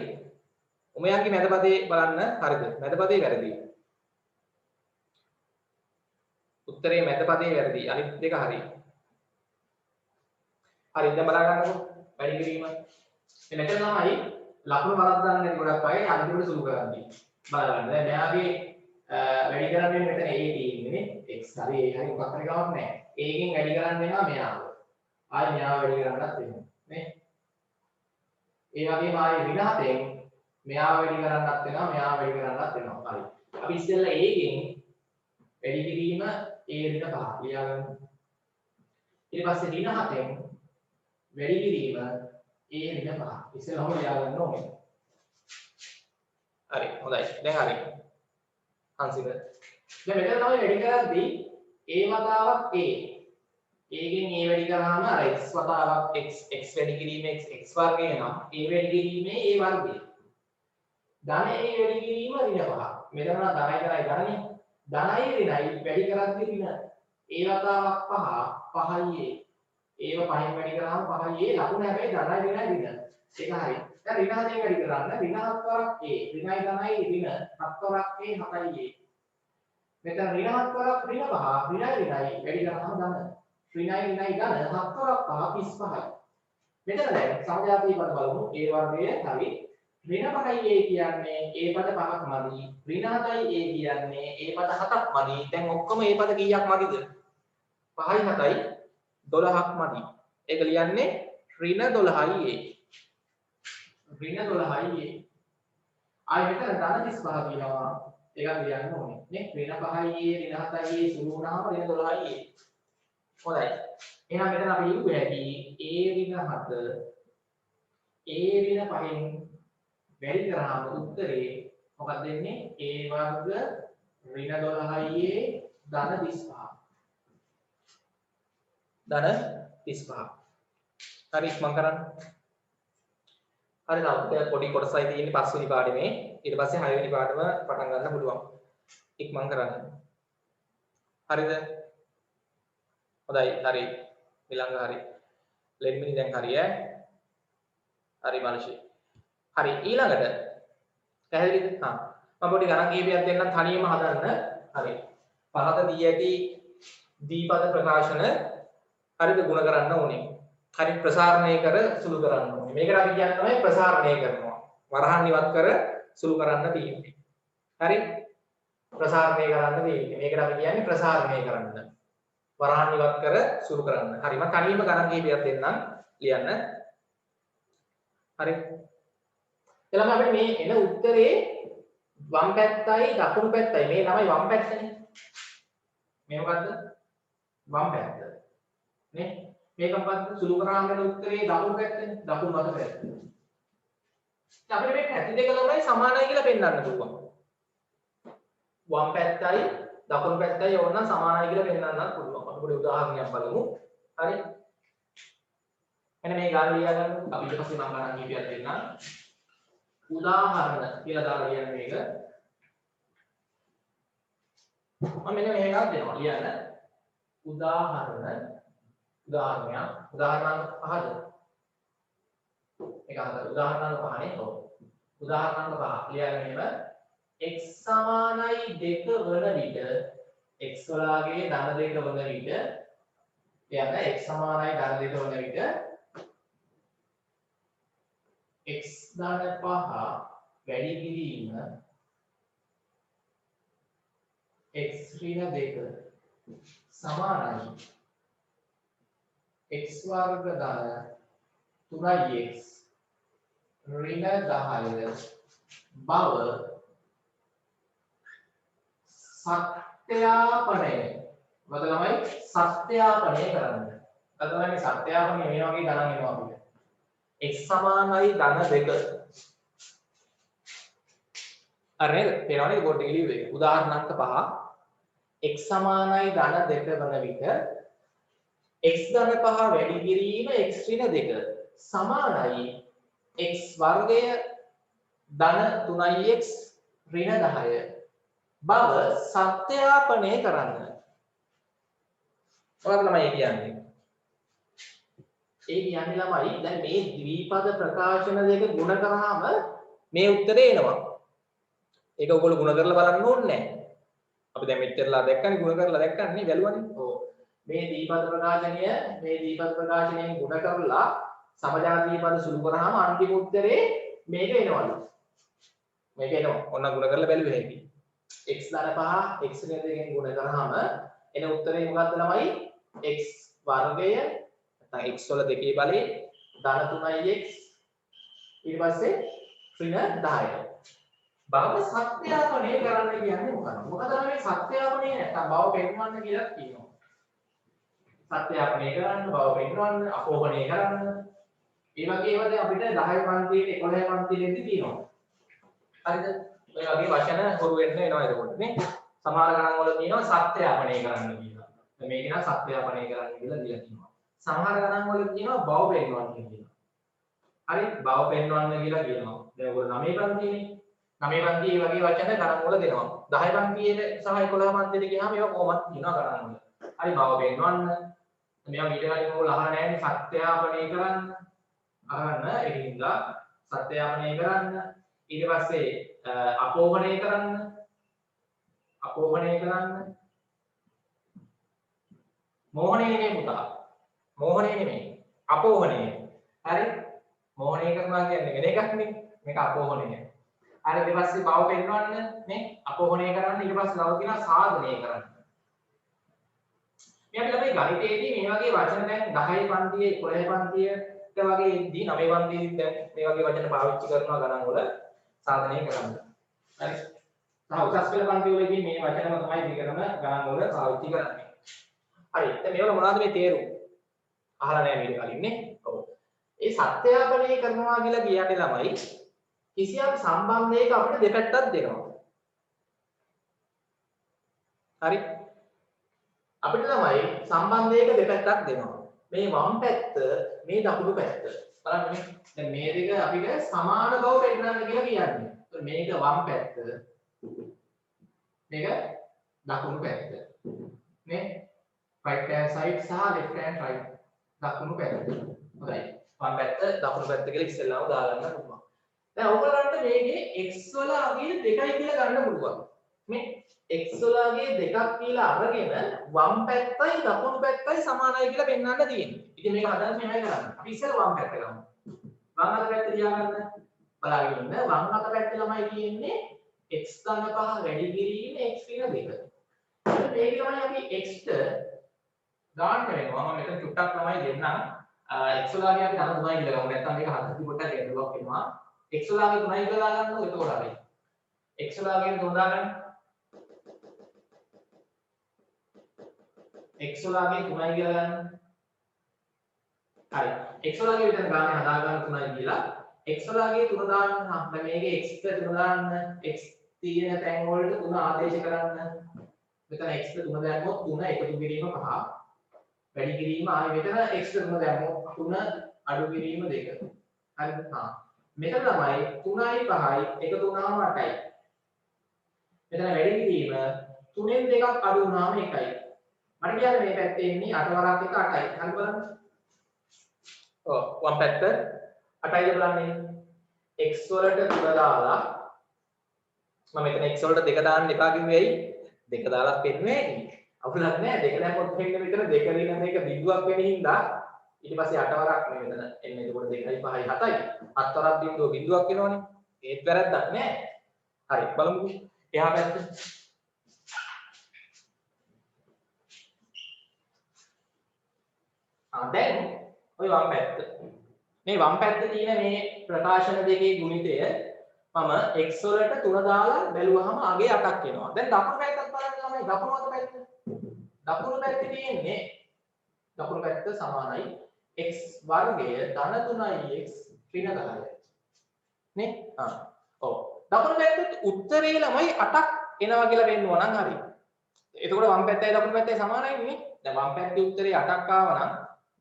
උමයාගේ මැද පදේ බලන්න හරිද? මැද පදේ වැරදි. උත්තරේ මැද පදේ වැරදි. අනිත් දෙක හරි. හරි දැන් බලා ගන්නකො වැඩි කිරීම. මෙතන තමයි ලකුණු වරද්දන්න නැති ගොඩක් අය අන්තිමට සුළු කරන්නේ. බලන්න. දැන් මෙයාගේ වැඩි කරන්නේ මෙතන a තියෙන්නේ x හරි a හරි මොකක් හරි ගමක් නැහැ. a ගෙන් වැඩි කරන්න වෙනවා මෙයාව. ආයෙ මෙයාව වැඩි කරන්නත් වෙනවා. නේ? ඒ වගේම ආයෙ ඍණ 7ෙන් මෙයාව වැඩි කරන්නත් වෙනවා මෙයාව වැඩි කරන්නත් වෙනවා. හරි. අපි ඉස්සෙල්ලා a ගෙන් වැඩි කිරීම a ඍණ 5 ලියා ගමු. ඊට පස්සේ ඍණ 7ෙන් වැඩි කිරීම a ඍණ 5 ඉස්සෙල්ලාම ලියා ගන්න ඕනේ. හරි හොඳයි. දැන් හරි. හංසික. දැන් මෙතන තමයි වැඩි කරද්දී a වතාවක් a. a ගෙන් a වැඩි කරාම අර x වතාවක් x වැඩි කිරීමේ x වර්ගය නම් a වැඩි කිරීමේ a වර්ගය. ධන a වැඩි කිරීම ඍණ 5. මෙතන නම් ධනයි කරයි ධනනේ. ධනයි ඍණයි වැඩි කරද්දී ඍණ a වතාවක් 5 5යි a. ඒව 5න් වැඩි කරාම 5යි a ලකුණ හැබැයි ධනයි ඍණයි ඍණ. ඒක හරි. දැන් ඍණ 7න් වැඩි කරන්න ඍණ 7 වරක් a ඍණයි ධනයි ඍණ 7 වරක් a 7යි a. මෙතන ඍණ 7 වරක් ඍණ 5 ඍණයි ඍණයි වැඩි කරාම ධන. ඍණයි ඍණයි ධන 7 වරක් 5 35යි. මෙතන දැන් සමජාතීය පද බලමු. a වර්ගය හරි. ඍණ 5යි a කියන්නේ a පද 5ක් මදි. ඍණ 7යි a කියන්නේ a පද 7ක් මදි. දැන් ඔක්කොම a පද කීයක් මදිද? 5යි 7යි 12ක් මදි. ඒක ලියන්නේ ඍණ 12යි a. ඍණ 12යි a. ආයෙ මෙතන ධන 35 තියෙනවා. ඒකත් ලියන්න ඕනේ. නේ? ඍණ 5යි a ඍණ 7යි a සුළු වුණාම ඍණ 12යි a. හොඳයි. එහෙනම් මෙතන අපි ලියුවේ ඇති a ඍණ 7 a ඍණ 5න් වැඩි කරාම උත්තරේ මොකක්ද දෙන්නේ? a වර්ග ඍණ 12යි a ධන 35. ධන 35. හරි ඉක්මන් කරන්න. හරි තාම පොඩි කොටසයි තියෙන්නේ පස්වෙනි පාඩමේ. ඊට පස්සේ හයවෙනි පාඩම පටන් ගන්න පුළුවන්. ඉක්මන් කරන්න. හරිද? හොඳයි හරි. ඊළඟ හරි. ලෙන්මිනි දැන් හරි ඈ. හරි මානසි. හරි ඊළඟට පැහැදිලිද? මම පොඩි ගණන් කීපයක් දෙන්නම් තනියම හදන්න. හරි. පහත දී ඇති දීපද ප්‍රකාශන හරිද ගුණ කරන්න ඕනේ. හරි ප්‍රසාරණය කර සුළු කරන්න ඕනේ. මේකට අපි කියන්නේ තමයි ප්‍රසාරණය කරනවා. වරහන් ඉවත් කර සුළු කරන්න තියෙන්නේ. හරි? ප්‍රසාරණය කරන්න තියෙන්නේ. මේකට අපි කියන්නේ ප්‍රසාරණය කරන්න. වරහන් ඉවත් කර සුළු කරන්න. හරි මම තනියම ගණන් කීපයක් දෙන්නම් ලියන්න. හරි. එළම අපිට මේ එන උත්තරේ වම් පැත්තයි දකුණු පැත්තයි මේ ළමයි වම් පැත්තනේ. මේ මොකද්ද? වම් පැත්ත. නේ? මේක මොකද්ද? සුළු කරාම වෙන උත්තරේ දකුණු පැත්තනේ. දකුණු අත පැත්ත. දැන් අපිට මේ පැති දෙක ළමයි සමානයි කියලා පෙන්වන්න පුළුවන්. වම් පැත්තයි දකුණු පැත්තයි ඕනනම් සමානයි කියලා පෙන්වන්නත් පුළුවන්. අපි පොඩි උදාහරණයක් බලමු. හරි? එන්න මේ ගාන ලියා ගන්න. අපි ඊට පස්සේ මම ගණන් කීපයක් දෙන්නම්. උදාහරණ කියලා දාලා ලියන්න මේක. මම මෙන්න මේකක් දෙනවා ලියන්න. උදාහරණයක්. උදාහරණ පහද? මේක අහන්න. උදාහරණ පහනේ. ඔව්. උදාහරණ පහ ලියන්න මේව. x සමානයි 2 වන විට x වලාගේ ධන 2 වන විට කියන්න x සමානයි ධන 2 වන විට x ධන 5 වැඩි කිරීම x ඍණ 2 සමානයි x වර්ග ධන 3x ඍණ 10 බව සත්‍යාපනය මොකද ළමයි සත්‍යාපනය කරන්න. අද තමයි මේ සත්‍යාපනය මේ වගේ ගණන් එනවා අපිට. x සමානයි ධන 2. අර නේද? තේරෙනවද බෝඩ් එකේ ලියුවේ? උදාහරණ අංක 5 x සමානයි ධන 2 වන විට x ධන 5 වැඩි කිරීම x ඍණ 2 සමානයි x වර්ගය ධන 3x ඍණ 10 බව සත්‍යාපනය කරන්න. මොකක්ද ළමයි කියන්නේ? ඒ කියන්නේ ළමයි දැන් මේ ද්විපද ප්‍රකාශන දෙක ගුණ කරාම මේ උත්තරේ එනවා. ඒක ඔයගොල්ලෝ ගුණ කරලා බලන්න ඕනේ නැහැ. අපි දැන් මෙච්චරලා දැක්කනේ ගුණ කරලා දැක්කන්නේ බැලුවනේ. ඔව්. මේ ද්විපද ප්‍රකාශනයෙන් ගුණ කරලා සමජාතීය පද සුළු කරාම අන්තිම උත්තරේ මේක එනවලු. මේක එනවා. ඔන්න ගුණ කරලා බැලුවේ හැටි. x ධන 5 x ඍණ 2කින් ගුණ කරාම එන උත්තරේ මොකක්ද ළමයි? x වර්ගය නැත්නම් x වල දෙකේ බලේ ධන 3x ඊට පස්සේ ඍණ 10. බව සත්‍යාපනය කරන්න කියන්නේ මොකක්ද? මොකද මේ සත්‍යාපනය නැත්නම් බව පෙන්වන්න කියලා කියනවා. සත්‍යාපනය කරන්න, බව පෙන්වන්න, අපෝහණය කරන්න. ඒ වගේ ඒවා දැන් අපිට 10 පන්තියේ 11 පන්තියේදී තියෙනවා. හරිද? ඔය වගේ වචන හුරු වෙන්න එනවා එතකොට නේ. සමහර ගණන් වල තියෙනවා සත්‍යාපනය කරන්න කියලා. දැන් මේක නම් සත්‍යාපනය කරන්න කියලා දීලා තියෙනවා. සමහර ගණන් වල තියෙනවා බව පෙන්වන්න කියලා. හරි? බව පෙන්වන්න කියලා කියනවා. දැන් ඔයගොල්ලෝ 9 පන්තියේනේ. 9 පන්තියේ මේ වගේ වචන ගණන් වල දෙනවා. 10 පන්තියේ සහ 11 පන්තියේ ගියාම ඒවා කොහොමද කියනවා ගණන් වල. හරි බව පෙන්වන්න. මේවා ඊට කලින් ඔයගොල්ලෝ අහලා නැහැ නේ සත්‍යාපනය කරන්න. අහන්න ඒකින්ද සත්‍යාපනය කරන්න. ඊට පස්සේ අපෝහණය කරන්න. අපෝහණය කරන්න. මෝහණය නෙමෙයි පුතා. මෝහණය නෙමෙයි. අපෝහණය. හරි? මෝහණය කරනවා කියන්නේ වෙන එකක් නේ. මේක අපෝහණය. හරි ඊට පස්සේ බව පෙන්වන්න නේ. අපෝහණය කරන්න ඊට පස්සේ තව කියනවා සාධනය කරන්න. මේ අපි ළමයි ගණිතයේදී මේ වගේ වචන දැන් 10 පන්තියේ 11 පන්තියට වගේ ඉද්දී 9 පන්තියේදී දැන් මේ වගේ වචන පාවිච්චි කරනවා ගණන් වල සාධනය කරන්න. හරි. උසස් පෙළ පන්ති වලදී මේ වචනම තමයි දිගටම ගණන් වල පාවිච්චි කරන්නේ. හරි. දැන් මේවල මොනවද මේ තේරුම? අහලා නැහැ මීට කලින් නේ. ඔව්. ඒ සත්‍යාපනය කරනවා කියලා කියන්නේ ළමයි කිසියම් සම්බන්ධයක අපිට දෙපැත්තක් දෙනවා. හරි. අපිට ළමයි සම්බන්ධයක දෙපැත්තක් දෙනවා. මේ වම් පැත්ත, මේ දකුණු පැත්ත. බලන්න මේ. දැන් මේ දෙක අපිට සමාන බව පෙන්නන්න කියලා කියන්නේ. මේක වම් පැත්ත. මේක දකුණු පැත්ත. නේ? right hand side සහ left hand right. දකුණු පැත්ත. හොඳයි. වම් පැත්ත, දකුණු පැත්ත කියලා ඉස්සෙල්ලාම දාගන්න පුළුවන්. දැන් ඔයගොල්ලන්ට මේකේ x වල අගය 2යි කියලා ගන්න පුළුවන්. මේ x වල අගය 2ක් කියලා අරගෙන වම් පැත්තයි දකුණු පැත්තයි සමානයි කියලා පෙන්වන්න තියෙනවා. ඉතින් මේක හදන්න මෙහෙමයි කරන්නේ. අපි ඉස්සෙල්ලා වම් පැත්ත ගමු. වම් අත පැත්ත තියාගන්න. බලාගෙන ඉන්න. වම් අත පැත්ත ළමයි කියන්නේ x ධන 5 වැඩි කිරීම x කියන 2. මේක තමයි අපි x ට දාන්න වෙනවා. මම මෙතන චුට්ටක් ළමයි දෙන්නම්. x වල අගය අපි ධන 3යි කියලා ගමු. නැත්නම් මේක හදද්දි පොඩ්ඩක් ගැටලුවක් වෙනවා. x වල අගය 3යි කියලා දාගන්නකො එතකොට හරි. x වල අගය 3 දාගන්න. x වල අගය 3යි කියලා ගන්න. හරි. x වල අගය විතර ගානේ හදා ගන්න 3යි කියලා. x වල අගය 3 දාන්න. දැන් මේකේ x ට 3 දාන්න. x තියෙන තැන් වලට 3 ආදේශ කරන්න. මෙතන x ට 3 දැම්මොත් 3 එකතු කිරීම 5. වැඩි කිරීම ආයෙ මෙතන x ට 3 දැම්මොත් 3 අඩු කිරීම 2. හරිද? හා. මෙතන තමයි 3යි 5යි එකතු වුණාම 8යි. මෙතන වැඩි කිරීම 3ෙන් 2ක් අඩු වුණාම 1යි. මට කියන්නේ මේ පැත්තේ ඉන්නේ 8 වරක් එක 8යි. හරි බලන්න. ඔව් වම් පැත්ත 8යි බලන්නේ. x වලට 3 දාලා මම මෙතන x වලට 2 දාන්න එපා කිව්වේ ඇයි? 2 දාලා පෙන්නේ නැහැ. අපුලක් නැහැ. 2 දැම්මොත් මෙන්න මෙතන 2 රින මේක බිඳුවක් වෙන හින්දා ඊට පස්සේ 8 වරක් මේ මෙතන එන්නේ. එතකොට 2යි 5යි 7යි. 7 වරක් බිඳුව බිඳුවක් වෙනවනේ. ඒත් වැරද්දක් නැහැ. හරි බලමුකෝ. එහා පැත්ත දැන් ওই වම් පැත්ත. මේ වම් පැත්තේ තියෙන මේ ප්‍රකාශන දෙකේ ගුණිතය මම x වලට 3 දාලා බැලුවාම අගේ 8ක් එනවා. දැන් දකුණු පැත්තත් බලන්න ළමයි. දකුණු අත පැත්ත. දකුණු පැත්තේ තියෙන්නේ දකුණු පැත්ත සමානයි x වර්ගය ධන 3x ඍණ 10යි. නේ? ඔව්. දකුණු පැත්තේ උත්තරේ ළමයි 8ක් එනවා කියලා වෙන්නවා නම් හරි. එතකොට වම් පැත්තයි දකුණු පැත්තයි සමානයි නේ? දැන් වම් පැත්තේ උත්තරේ 8ක් ආවා නම්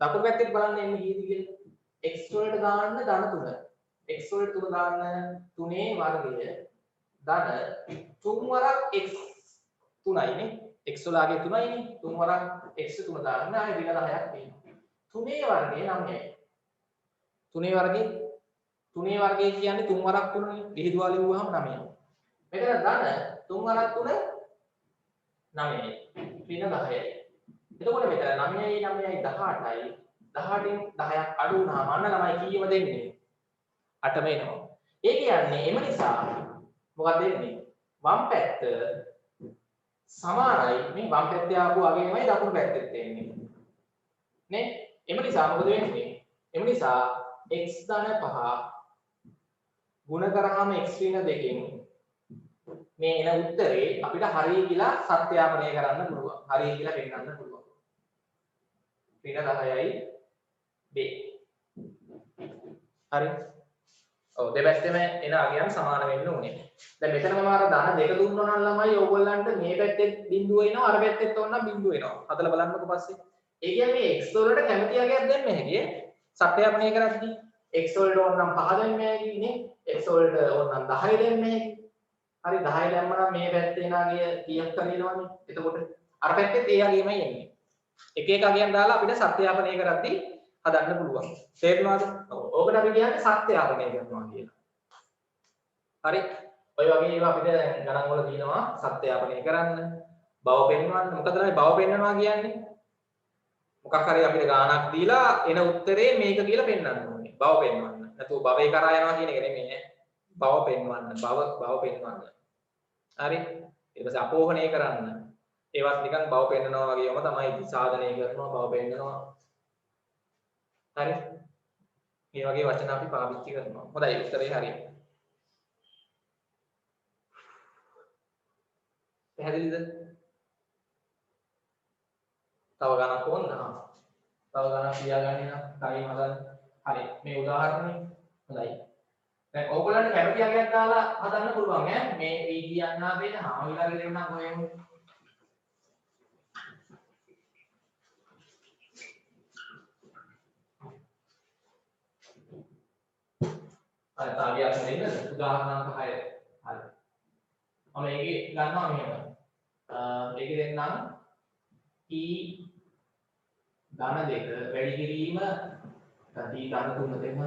දකුණු පැත්තේ බලන්න එන්නේ කීයද කියලා. x වලට දාන්න ධන 3. x වලට 3 දාන්න 3 වර්ගය ධන 3 වරක් x 3යි නේ. x වල ආගේ 3යි නේ. 3 වරක් x 3 දාන්න ආයෙ ඍණ 10ක් තියෙනවා. 3 වර්ගය 9යි. 3 වර්ගය කියන්නේ 3 වරක් 3නේ. විහිදුවා ලිව්වහම 9යි. මෙතන ධන 3 වරක් 3 9යි. ඍණ 10යි. එතකොට මෙතන 9යි 9යි 18යි 18න් 10ක් අඩු වුණාම අන්න ළමයි කීයම දෙන්නේ 8ම එනවා. ඒ කියන්නේ එම නිසා මොකක්ද වෙන්නේ? වම් පැත්ත සමානයි මේ වම් පැත්තේ ආපු අගයමයි දකුණු පැත්තෙත් එන්නේ. නේ? එම නිසා මොකද වෙන්නේ? එම නිසා x ධන 5 ගුණ කරාම x ඍණ 2කින් මේ එන උත්තරේ අපිට හරිය කියලා සත්‍යාපනය කරන්න පුළුවන්. හරිය කියලා පෙන්නන්න පුළුවන්. ඍණ 10යි 2. හරි. ඔව් දෙපැත්තෙම එන අගයන් සමාන වෙන්න ඕනේ. දැන් මෙතන මම අර ධන දෙක දුන්නා නම් ළමයි ඕගොල්ලන්ට මේ පැත්තේ බිඳුව එනවා අර පැත්තෙත් ඕනනම් බිඳුව එනවා. හදලා බලන්නකෝ පස්සේ. ඒ කියන්නේ මේ x වලට කැමති අගයක් දෙන්න හැකියි. සත්‍යයපනය කරද්දී x වලට ඕනනම් 5 දෙන්න හැකියි නේ. x වලට ඕනනම් 10 දෙන්න හැකියි. හරි 10 දැම්මනම් මේ පැත්තේ එන අගය කීයක් හරියනවනේ. එතකොට අර පැත්තෙත් ඒ අගයමයි එන්නේ. එක එක අගයන් දාලා අපිට සත්‍යයපනය කරද්දී හදන්න පුළුවන්. තේරුණාද? ඔව්. ඕකට අපි කියන්නේ සත්‍යයපනය කරනවා කියලා. හරි. ඔය වගේ ඒවා අපිට ගණන් වල තියෙනවා සත්‍යයපනය කරන්න, බව පෙන්වන්න. මොකද තමයි බව පෙන්වනවා කියන්නේ? මොකක් හරි අපිට ගාණක් දීලා එන උත්තරේ මේක කියලා පෙන්වන්න ඕනේ. බව පෙන්වන්න. නැතුව භවය කරා යනවා කියන එක නෙමෙයි ඈ. බව පෙන්වන්න. බව පෙන්වන්න. හරි. ඊට පස්සේ අපෝහණය කරන්න. ඒවත් නිකන් බව පෙන්වනවා වගේම තමයි සාධනය කරනවා බව පෙන්වනවා. හරි. මේ වගේ වචන අපි පාවිච්චි කරනවා. හොඳයි උත්තරේ හරියි. පැහැදිලිද? තව ගණක් ඕනද? තව ගණක් ලියාගන්න නම් ටයිම් හදන්න. හරි. මේ උදාහරණේ හොඳයි. දැන් ඕගොල්ලන්ට කැමති අගයක් දාලා හදන්න පුළුවන් ඈ. මේ වීඩියෝ යන්න අපේ හාමුදුරුවෝ දෙන්නම් හොයමු. අර තාලියක් දෙන්නද? උදාහරණ අංක 6. හරි. මම මේකේ ගන්නවා මෙහෙම. ඒකේ දෙන්නම් t ධන 2 වැඩි කිරීම t ධන 3 දෙන්න.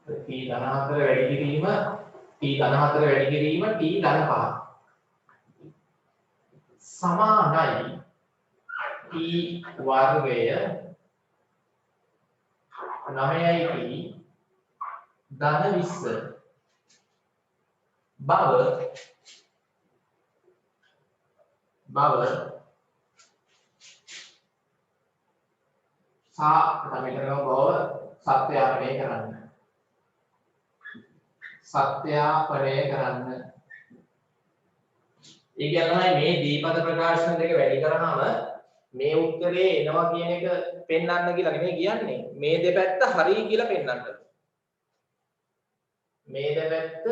t ධන 4 වැඩි කිරීම t ධන 4 වැඩි කිරීම t ධන 5 සමානයි t වර්ගය 9යි t ධන 20 බව තමයි කරනවා බව සත්‍යාපනය කරන්න. ඒ කියන්නේ මේ දීපද ප්‍රකාශන දෙක වැඩි කරාම මේ උත්තරේ එනවා කියන එක පෙන්වන්න කියලා නෙමෙයි කියන්නේ. මේ දෙපැත්ත හරි කියලා පෙන්වන්න. මේ දෙපැත්ත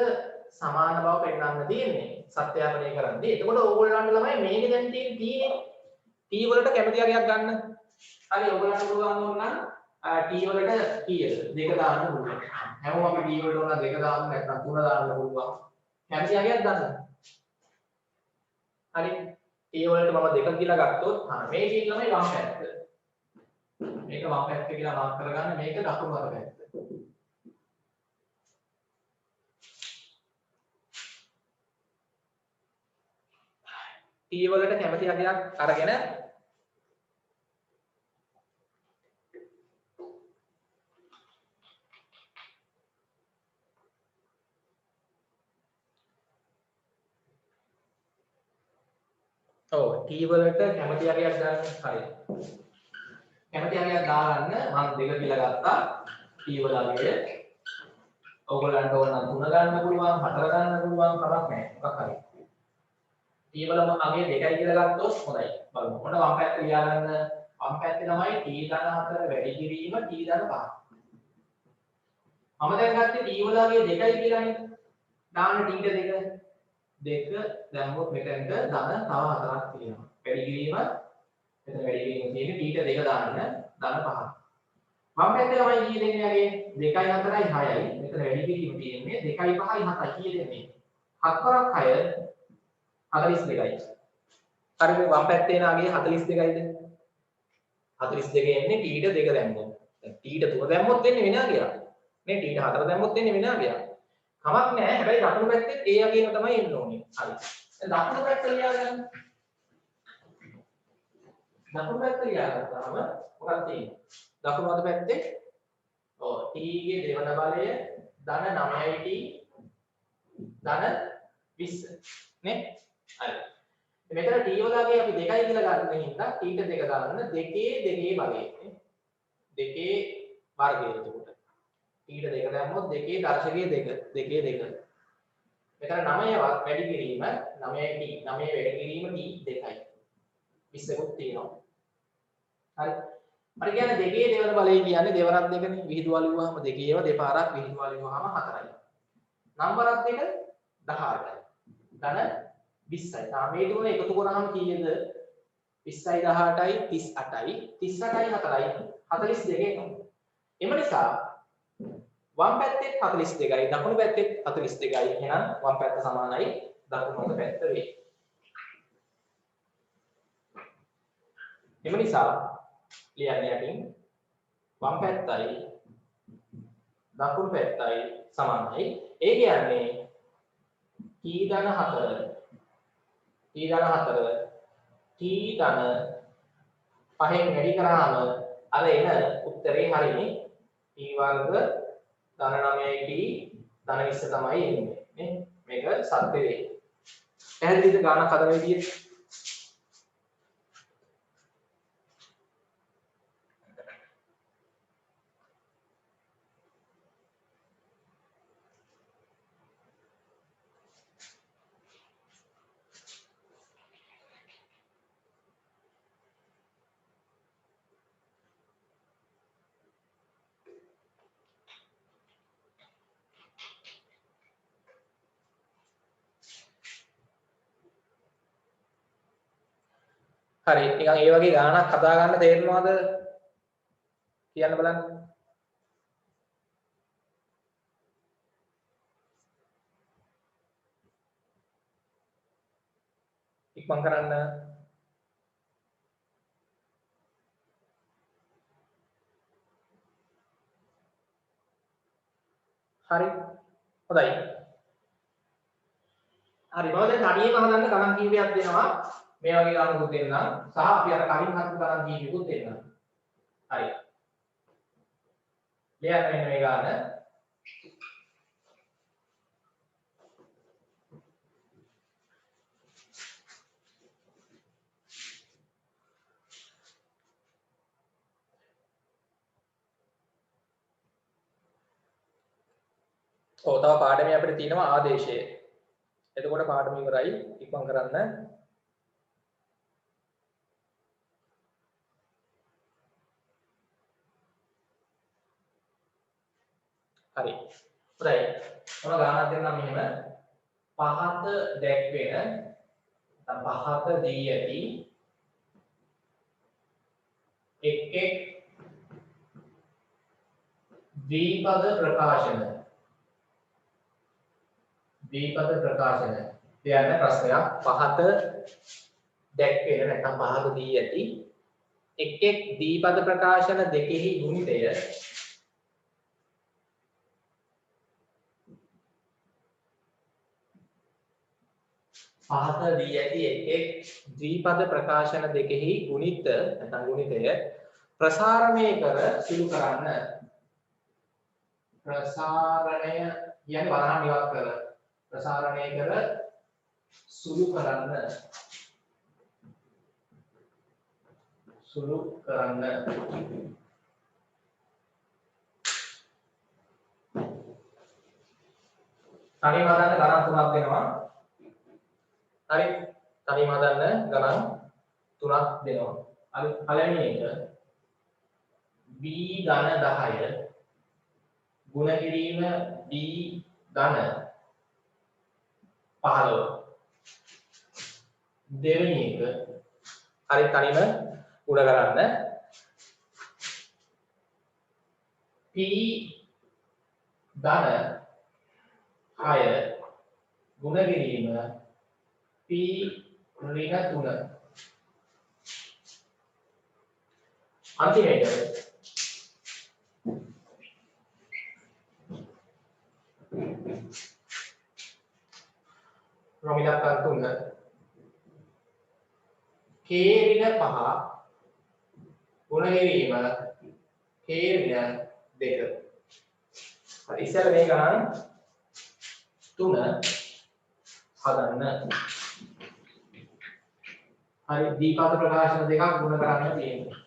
සමාන බව පෙන්වන්න තියෙන්නේ සත්‍යාපනය කරන්නේ. එතකොට ඕගොල්ලන්ට ළමයි මේකේ දැන් තියෙන්නේ t වලට කැමති අගයක් ගන්න. හරි ඔයගොල්ලන්ට පුළුවන් ඕනනම් t වලට කීයද? 2 දාන්න පුළුවන්. හැමෝම අපි t වලට ඕන 2 දාන්න නැත්නම් 3 දාන්න පුළුවන්. කැමති අගයක් ගන්න. හරි t වලට මම 2 කියලා ගත්තොත් මේ තියෙන ළමයි වම් පැත්ත. මේක වම් පැත්ත කියලා මාක් කරගන්න. මේක දකුණු අත පැත්ත. t වලට කැමති අගයක් අරගෙන ඔව් t වලට කැමති අගයක් දාන්න. හරි. කැමති අගයක් දාගන්න මම 2 කියලා ගත්තා. t වල අගය. ඔයගොල්ලන්ට ඕන නම් 3 ගන්න පුළුවන්, 4 ගන්න පුළුවන්, කමක් නැහැ. මොකක් හරි. t වලම අගය 2යි කියලා ගත්තොත් හොඳයි. බලමු. ඔන්න වම් පැත්ත ලියාගන්න. වම් පැත්තේ තමයි t ධන 4 වැඩි කිරීම t ධන 5. මම දැන් ගත්තේ t වල අගය 2යි කියලානේ. දාන්න t ට 2 දැම්මොත් මෙතනට ධන තව 4ක් තියෙනවා. වැඩි කිරීම මෙතන වැඩි කිරීම තියෙන්නේ t ට 2 දාන්න ධන 5. වම් පැත්තේ ළමයි කී දෙන්නේ අගේ 2යි 4යි 6යි. මෙතන වැඩි කිරීම තියෙන්නේ 2යි 5යි 7යි කී දෙන්නේ? 7 වරක් 6 42යි. හරි මේ වම් පැත්තේ එන අගේ 42යිද? 42 එන්නේ t ට 2 දැම්මොත්. දැන් t ට 3 දැම්මොත් එන්නේ වෙන අගයක්. නේ t ට 4 දැම්මොත් එන්නේ වෙන අගයක්. කමක් නැහැ. හැබැයි දකුණු පැත්තේ ඒ අගේම තමයි එන්න ඕනේ. හරි. දැන් දකුණු පැත්ත ලියාගන්න. දකුණු පැත්ත ලියාගත්තාම මොකක්ද තියෙන්නේ? දකුණු අත පැත්තේ ඔව් t ගේ දෙවන බලය ධන 9යි t ධන 20 නේ? හරි. මෙතන t වලගේ අපි 2යි කියලා ගන්න හින්දා t ට 2 දාන්න 2 බලය නේ. 2 වර්ගය එතකොට. t ට 2 දැම්මොත් 2 දශකයේ 2 මෙතන 9වත් වැඩි කිරීම 9t 9 වැඩි කිරීම t 2යි 20කුත් තියෙනවා. හරි. අර කියන්නේ දෙකේ දෙවන බලය කියන්නේ දෙවරක් දෙකනේ විහිදුවල වුවාම දෙකේව දෙපාරක් විහිදුවල වුවාම 4යි. නම්බරක් දෙක 18යි. ධන 20යි. තා මේ තුන එකතු කරාම කීයද? 20යි 18යි 38යි 38යි 4යි 42 එනවා. එම නිසා වම් පැත්තේ 42යි දකුණු පැත්තේ 42යි. එහෙනම් වම් පැත්ත සමානයි දකුණු පැත්ත වේ. එම නිසා ලියන්න යටින් වම් පැත්තයි දකුණු පැත්තයි සමානයි. ඒ කියන්නේ t ධන 4 t ධන 4 t ධන 5න් වැඩි කරාම අර එන උත්තරේ හරිනේ. t වර්ග ධන 9යි t ධන 20 තමයි එන්නේ නේ. මේක සත්‍ය වේ. පැහැදිලිද ගානක් හදන විදිය? හරි නිකන් ඒ වගේ ගානක් හදා ගන්න තේරෙනවද කියන්න බලන්න. ඉක්මන් කරන්න. හරි හොඳයි. හරි මම දැන් තනියම හදන්න ගණන් කීපයක් දෙනවා. මේ වගේ ගණනුත් දෙන්නම් සහ අපි අර කලින් හදපු ගණන් කීපයකුත් දෙන්නම්. හරි. ලියන්න මෙන්න මේ ගාන. ඔව් තව පාඩමේ අපිට තියෙනවා ආදේශය. එතකොට පාඩම ඉවරයි. ඉක්මන් කරන්න. හරි. හොඳයි. මොන ගානක් දෙන්නම් මෙහෙම. පහත දැක්වෙන පහත දී ඇති එක් ද්විපද ප්‍රකාශන කියන්න ප්‍රශ්නයක්. පහත දැක්වෙන නැත්නම් පහත දී ඇති එක් ද්විපද ප්‍රකාශන දෙකෙහි ගුණිතය පහත දී ඇති එක් ද්විපද ප්‍රකාශන දෙකෙහි ගුණිත නැත්නම් ගුණිතය ප්‍රසාරණය කර සුළු කරන්න. ප්‍රසාරණය කියන්නේ වරහන් ඉවත් කර ප්‍රසාරණය කර සුළු කරන්න. තනියම හදන්න ගණන් තුනක් දෙනවා. හරි තනියම හදන්න ගණන් තුනක් දෙනවා. හරි පළවෙනි එක b ධන 10 ගුණ කිරීම d ධන 15. දෙවෙනි එක හරි තනියම ගුණ කරන්න p ධන 6 ගුණ කිරීම p ඍණ 3. අන්තිමේට රොමිලක්කන් 3 k ඍණ 5 ගුණ කිරීම k ඍණ 2. හරි ඉතින් මේ ගණන් 3 හදන්න. හරි දීපද ප්‍රකාශන දෙකක් ගුණ කරන්න තියෙනවා.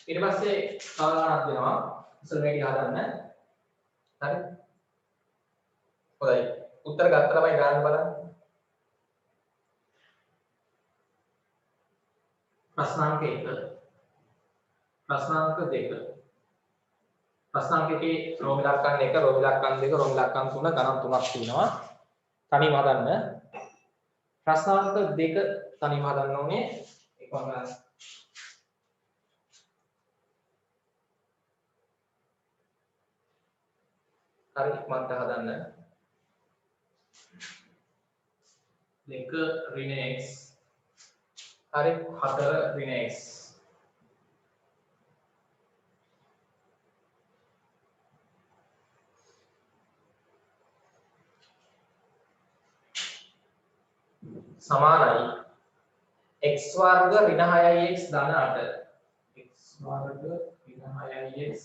ඊට පස්සේ තව ගණනක් දෙනවා. ඉස්සර මේක හදන්න. හරි. හොඳයි. උත්තර ගත්ත ළමයි ගන්න බලන්න. ප්‍රශ්නාංක 1 ප්‍රශ්නාංක 2 ප්‍රශ්නාංක 1 රෝම ඉලක්කම් 1 රෝම ඉලක්කම් 2 රෝම ඉලක්කම් 3 ගණන් 3ක් තියෙනවා. තනියම හදන්න. ප්‍රශ්නාංක 2 තනියම හදන්න ඕනේ. ඒක මම හරි මන්ට හදන්න. 2 ඍණ x හරි 4 ඍණ x සමානයි x වර්ග ඍණ 6x ධන 8 x වර්ග ඍණ 6x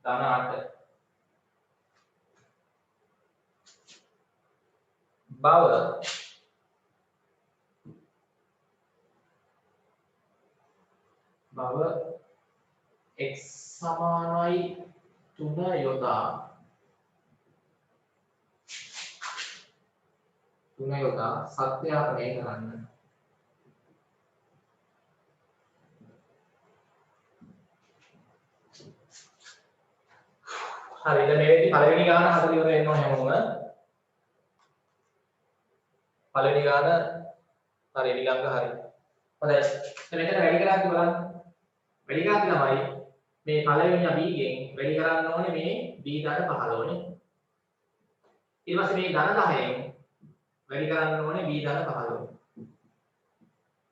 ධන 8 බව x සමානයි 3 යොදා සත්‍යාපනය කරන්න. හරි දැන් මේකේ පළවෙනි ගාන හදලා ඉවර වෙනවා හැමෝම. පළවෙනි ගාන හරි ඊළඟ හරි. හොඳයි. දැන් මෙතන වැඩි කරලා බලන්න. වැඩි කරලා තමයි මේ පළවෙනි b ගෙන් වැඩි කරන්න ඕනේ මේ b ධන 15 නේ. ඊට පස්සේ මේ ධන 10න් වැඩි කරන්න ඕනේ b ධන 15.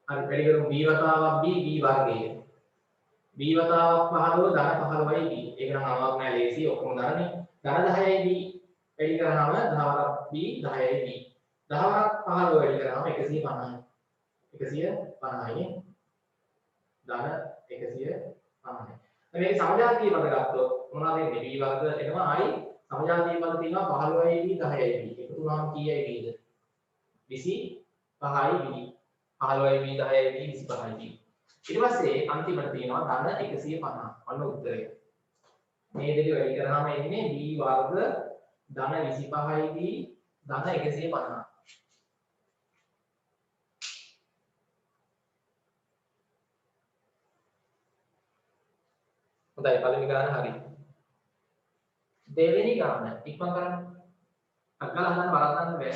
හරි වැඩි කරමු b වතාවක් b වර්ගය. b වතාවක් 15 ධන 15යි b. ඒක නම් අමාරු නෑ ලේසි ඔක්කොම ධනනේ. ධන 10යි b වැඩි කරාම 10 වරක් b 10යි b. 10 වරක් 15 වැඩි කරාම 150යි. 150යි නේ. ධන 150යි. මේක සමජාතීය පද ගත්තොත් මොනවද වෙන්නේ? b වර්ග එනවා ආයි සමජාතීය පද තියෙනවා 15යි b 10යි b. එකතු වුණාම කීයයි bද? 25යි b. 15යි b 10යි b 25යි b. ඊට පස්සේ අන්තිමට තියෙනවා ධන 150. අන්න උත්තරය. මේ දෙක වැඩි කරාම එන්නේ b වර්ග ධන 25යි b ධන 150. හොඳයි පළවෙනි ගාන හරි. දෙවෙනි ගාන ඉක්මන් කරන්න. අක්කලා හදන්න වරද්දන්න බෑ.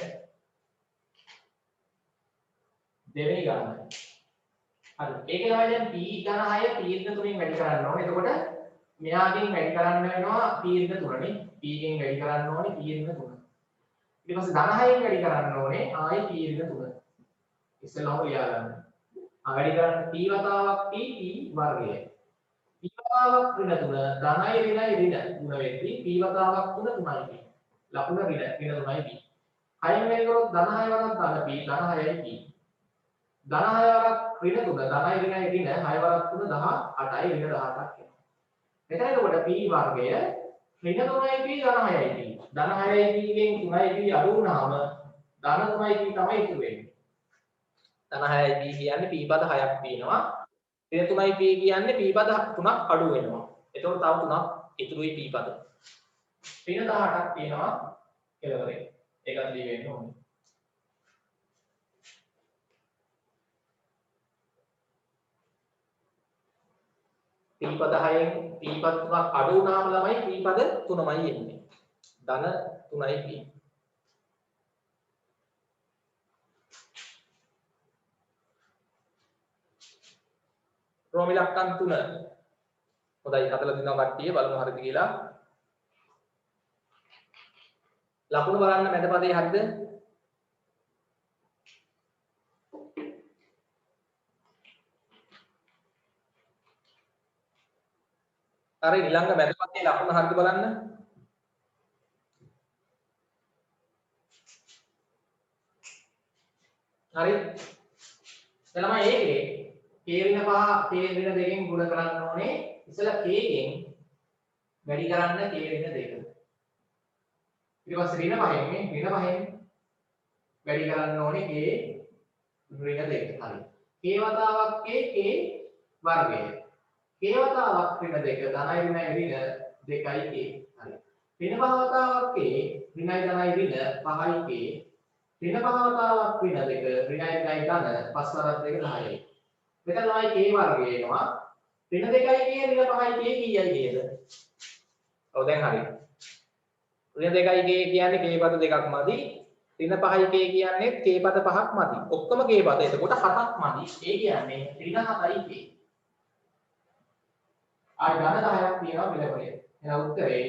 දෙවෙනි ගාන. හරි. ඒකේ තමයි දැන් p ධන 6 p ඍණ 3න් වැඩි කරන්න ඕනේ. එතකොට මෙයාගෙන් වැඩි කරන්න වෙනවා p ඍණ 3 නේ. p ගෙන් වැඩි කරන්න ඕනේ p ඍණ 3. ඊට පස්සේ ධන 6න් වැඩි කරන්න ඕනේ ආයි p ඍණ 3. ඉස්සෙල්ලාම ලියා ගන්න. වැඩි කරන්න p වතාවක් p වර්ගයයි. p වතාවක් ඍණ 3 ධනයි ඍණයි ඍණ ගුණ වෙද්දී p වතාවක් 3 3යි p. ලකුණ ඍණ 3යි p. 6න් වැඩි කරොත් ධන 6 වරක් ධන p ධන 6යි p. ධන 6 වරක් ඍණ 3 ධනයි ඍණයි ඍණ 6 වරක් 3 18යි ඍණ 18ක් එනවා. මෙතන එතකොට p වර්ගය ඍණ 3යි p ධන 6යි p. ධන 6යි p ගෙන් 3යි p අඩු වුණාම ධන 3යි p තමයි ඉතුරු වෙන්නේ. ධන 6යි p කියන්නේ p පද 6ක් තියෙනවා. ඍණ 3යි p කියන්නේ p පද 3ක් අඩු වෙනවා. එතකොට තව 3ක් ඉතුරුයි p පද. ඍණ 18ක් තියෙනවා කෙලවරේ. ඒකත් දී වෙන්න ඕනේ. p පද 6න් p පද 3ක් අඩු වුණාම ළමයි p පද 3මයි එන්නේ. ධන 3යි p. රෝම ඉලක්කම් 3. හොඳයි හදලා දිනවා කට්ටිය බලමු හරිද කියලා. ලකුණු බලන්න මැද පදේ හරිද? හරි ඊළඟ මැද පදේ ලකුණු හරිද බලන්න. හරි. එතනම ඒකේ k ඍණ 5 k ඍණ 2කින් ගුණ කරන්න ඕනේ. ඉතලා k ගෙන් වැඩි කරන්න k ඍණ 2. ඊට පස්සේ ඍණ 5න් නේ ඍණ 5න් වැඩි කරන්න ඕනේ k ඍණ 2. හරි. k වතාවක් k k වර්ගය. k වතාවක් ඍණ 2 ධනයි ඍණයි ඍණ 2යි k. හරි. ඍණ 5 වතාවක් k ඍණයි ධනයි ඍණ 5යි k. ඍණ 5 වතාවක් ඍණ 2 ඍණයි ඍණයි ධන 5 වරක් 2 10යි. මෙතන තමයි k වර්ගය එනවා. ඍණ 2යි k ඍණ 5යි k කීයයි නේද? ඔව් දැන් හරි. ඍණ 2යි k කියන්නේ k පද දෙකක් මදි. ඍණ 5යි k කියන්නේ k පද පහක් මදි. ඔක්කොම k පද. එතකොට 7ක් මදි. ඒ කියන්නේ ඍණ 7යි k. ආයි ධන 10ක් තියෙනවා මෙලවලේ. එහෙනම් උත්තරේ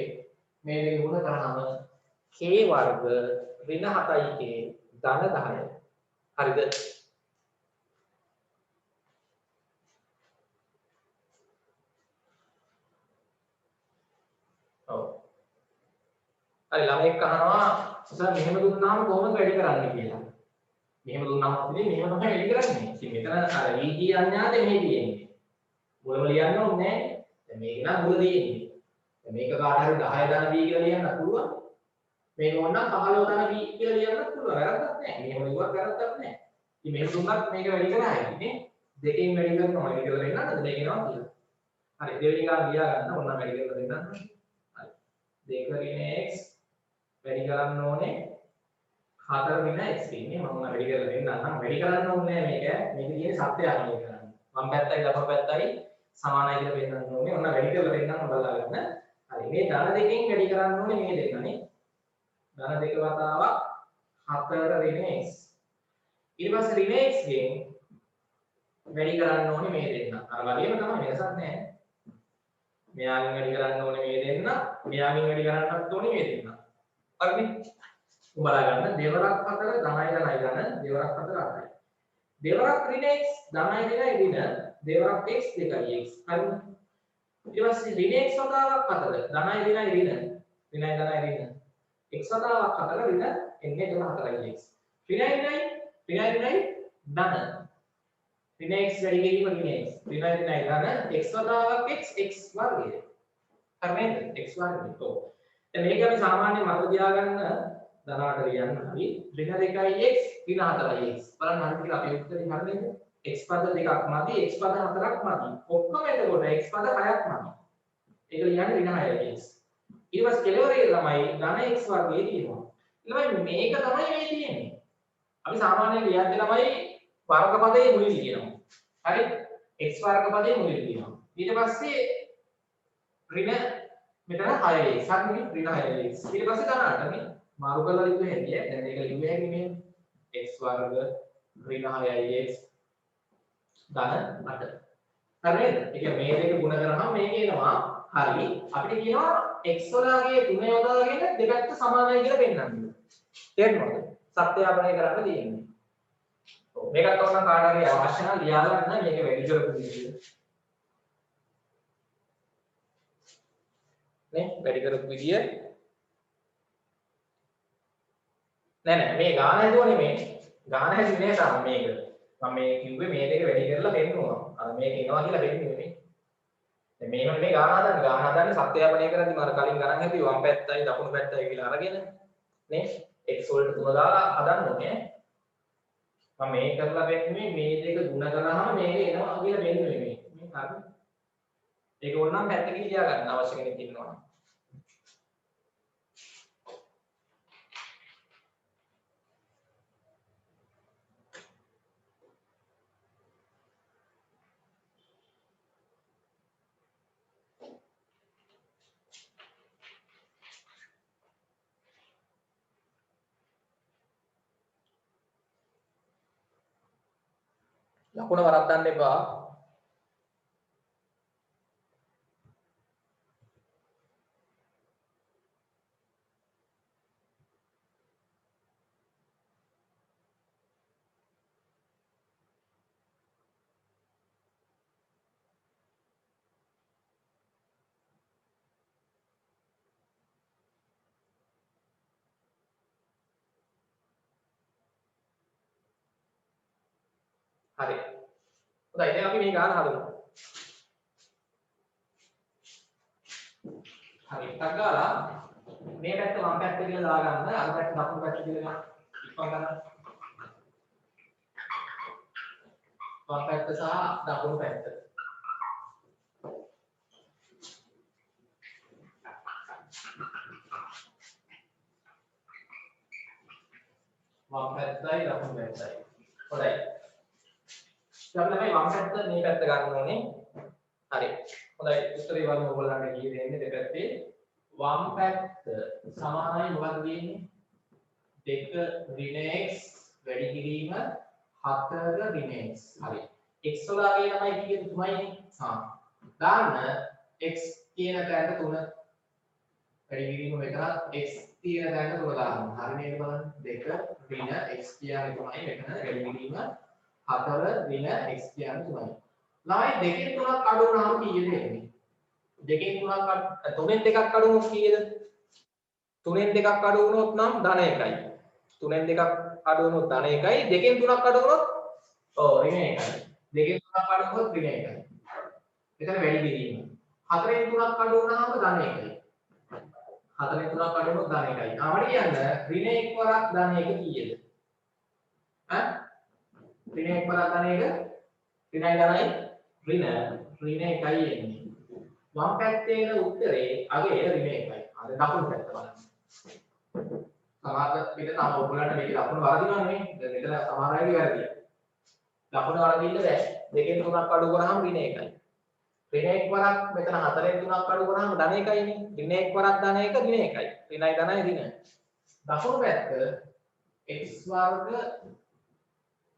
මේ දෙක ගුණ කරාම k වර්ග ඍණ 7යි k ධන 10යි. හරිද? ඔව්. හරි ළමෙක් අහනවා සර් මෙහෙම දුන්නාම කොහොමද වැඩි කරන්නේ කියලා. මෙහෙම දුන්නාම අපි මෙහෙම තමයි වැඩි කරන්නේ. ඉතින් මෙතන අර VG අඥාතේ මේ තියෙන්නේ. මුලම ලියන්න ඕනේ නැහැ. දැන් මේක නම් මුල තියෙන්නේ. දැන් මේක කාට හරි 10 ධන B කියලා ලියන්න පුළුවන්. මේක ඕනනම් 15 ධන B කියලා ලියන්නත් පුළුවන්. වැරද්දක් නැහැ. මෙහෙම ලියුවත් වැරද්දක් නැහැ. ඉතින් මේක දුන්නත් මේක වැඩි කරා හැකිනේ. දෙකෙන් වැඩි කරනවා වැඩි කරලා දෙන්නද දෙක එනවා කියලා. හරි දෙවෙනි ගාන ලියා ගන්න ඕන නම් වැඩි කරලා දෙන්නත්. හරි. 2 ඍණ x වැඩි කරන්න ඕනේ 4 ඍණ x ඉන්නේ මම වැඩි කරලා දෙන්නම් නම් වැඩි කරන්න ඕනේ මේක තියෙන්නේ සත්‍යයක් නේ කරන්නේ වම් පැත්තයි දකුණු පැත්තයි සමානයි කියලා පෙන්නන්න ඕනේ ඔන්න වැඩි කරලා දෙන්නම් බලලා ගන්න හරි මේ ධන දෙකෙන් වැඩි කරන්න ඕනේ මේ දෙන්නනේ ධන දෙක වතාවක් 4 ඍණ x ඊට පස්සේ ඍණ x ගෙන් වැඩි කරන්න ඕනේ මේ දෙන්න අර වගේම තමයි වෙනසක් නැහැ මෙයාගෙන් වැඩි කරන්න ඕනේ මේ දෙන්න මෙයාගෙන් වැඩි කරන්නත් ඕනේ මේ දෙන්න හරිනේ උඹලා ගන්න දෙවරක් 4 ධනයි ධන දෙවරක් 4 8යි දෙවරක් ඍණ x ධනයි ඍණයි ඍණ දෙවරක් x 2යි x හරිනේ ඊට පස්සේ ඍණ x වතාවක් 4 ධනයි ඍණයි ඍණ ඍණයි ධනයි ඍණ x වතාවක් 4 ඍණ එන්නේ 4යි x ඍණයි ඍණයි ධන ඍණ x වැඩි කිරීම ඍණ x ඍණයි ඍණයි ධන x වතාවක් x x වර්ගය හරිනේ x වර්ගය ඔව් දැන් මේක අපි සාමාන්‍ය මතක තියාගන්න ධනාට ලියන්න හරි ඍණ 2යි x ඍණ 4යි x බලන්න හරියට කියලා අපේ උත්තරේ හරියද x පද දෙකක් මදි x පද හතරක් මදි ඔක්කොම එතකොට x පද 6ක් මදි ඒක ලියන්නේ ඍණ 6යි x ඊට පස්සේ කෙලවරේ ළමයි ධන x වර්ගයේ තියෙනවා ළමයි මේක තමයි මේ තියෙන්නේ අපි සාමාන්‍යයෙන් ලියද්දී ළමයි වර්ග පදයේ මුලින් ලියනවා හරි x වර්ග පදයේ මුලින් ලියනවා ඊට පස්සේ ඍණ මෙතන 6x හරිනේ ඍණ 6x ඊට පස්සේ ධන 8නේ මාරු කරලා ලිව්වේ හැකියි දැන් මේක ලිව්වේ හැකියි මේ x වර්ග ඍණ 6x ධන 8 හරිද ඒ කියන්නේ මේ දෙක ගුණ කරාම මේක එනවා හරි අපිට කියනවා x වලගේ 3 යොදාගෙන දෙපැත්ත සමානයි කියලා පෙන්නන්න තේරෙනවද සත්‍යාපනය කරන්න තියෙන්නේ ඔව් මේකත් ඕන කාට හරි අවශ්‍ය නම් ලියා ගන්න මේක වැඩි කරපු විදිහට නේ වැඩි කරපු විදිය නෑ මේ ගාන හදුවා නෙමෙයි ගාන හැදුවේ නෑ තාම මේක මම මේ කිව්වේ මේ දෙක වැඩි කරලා පෙන්නුවා අර මේක එනවා කියලා පෙන්නුවේ නේ දැන් මේවල මේ ගාන හදන්නේ සත්‍යාපනය කරද්දි මම කලින් ගණන් හැදුවේ වම් පැත්තයි දකුණු පැත්තයි කියලා අරගෙන නේ x වලට 3 දාලා හදන්න ඕනේ මම මේ කරලා පෙන්නුවේ මේ දෙක ගුණ කරාම මේක එනවා කියලා පෙන්නුවේ මේ හරි ඒක ඕනනම් පැත්තකින් ලියා ගන්න අවශ්‍ය කෙනෙක් ඉන්නවා ලකුණ වරද්දන්න එපා. හරි. හොඳයි දැන් අපි මේ ගාන හදමු. හරි. ටක් ගාලා මේ පැත්ත වම් පැත්ත කියලා දාගන්න. අර පැත්ත දකුණු පැත්ත කියලා ඉක්මන් ගන්න. වම් පැත්ත සහ දකුණු පැත්ත. වම් පැත්තයි දකුණු පැත්තයි. හොඳයි. ඊට තමයි වම් පැත්ත මේ පැත්ත ගන්න ඕනේ. හරි. හොඳයි. උත්තරේ වලින් ඔයගොල්ලන්ට කී දෙන්නේ දෙපැත්තේ වම් පැත්ත සමානයි මොකක්ද කියන්නේ? 2 ඍණ x වැඩි කිරීම 4 ඍණ x. හරි. x වලගේ තමයි කියන්නේ 3යිනේ. දාන්න x කියන තැනට 3 වැඩි කිරීම මෙතන x තියෙන තැනට 3 දාන්න. හරි නේද බලන්න? 2 ඍණ x කියන්නේ 3යි මෙතන වැඩි කිරීම 4 ඍණ x කියන්නේ 3යි. ළමයි දෙකෙන් 3ක් අඩු වුණාම කීයද එන්නේ? දෙකෙන් 3ක් තුනෙන් දෙකක් අඩු වුණොත් කීයද? තුනෙන් දෙකක් අඩු වුණොත් නම් ධන 1යි. තුනෙන් දෙකක් අඩු වුණොත් ධන 1යි. දෙකෙන් 3ක් අඩු වුණොත් ඍණ 1යි. දෙකෙන් 3ක් අඩු වුණොත් ඍණ 1යි. එතන වැඩි කිරීම. 4න් 3ක් අඩු වුණාම ධන 1යි. 4න් 3ක් අඩු වුණොත් ධන 1යි. අපිට කියන්න ඍණ 1 වරක් ධන 1 කීයද? ඈ? ඍණ 1 වරක් ධන 1 ඍණයි ධනයි ඍණ 1යි එන්නේ. වම් පැත්තේ එන උත්තරේ අගේ ඍණ 1යි. අර දකුණු පැත්ත බලන්න. සමහර පිට තම ඔයගොල්ලන්ට මේක දකුණු වරදිනවා නෙමෙයි. දැන් මෙතන සමහර අයගේ වැරදියි. දකුණු වරදින්න බෑ. දෙකෙන් 3ක් අඩු කරාම ඍණ 1යි. ඍණ 1 වරක් මෙතන 4න් 3ක් අඩු කරාම ධන 1යිනේ. ඍණ 1 වරක් ධන 1 ඍණ 1යි. ඍණයි ධනයි ඍණ. දකුණු පැත්ත x වර්ග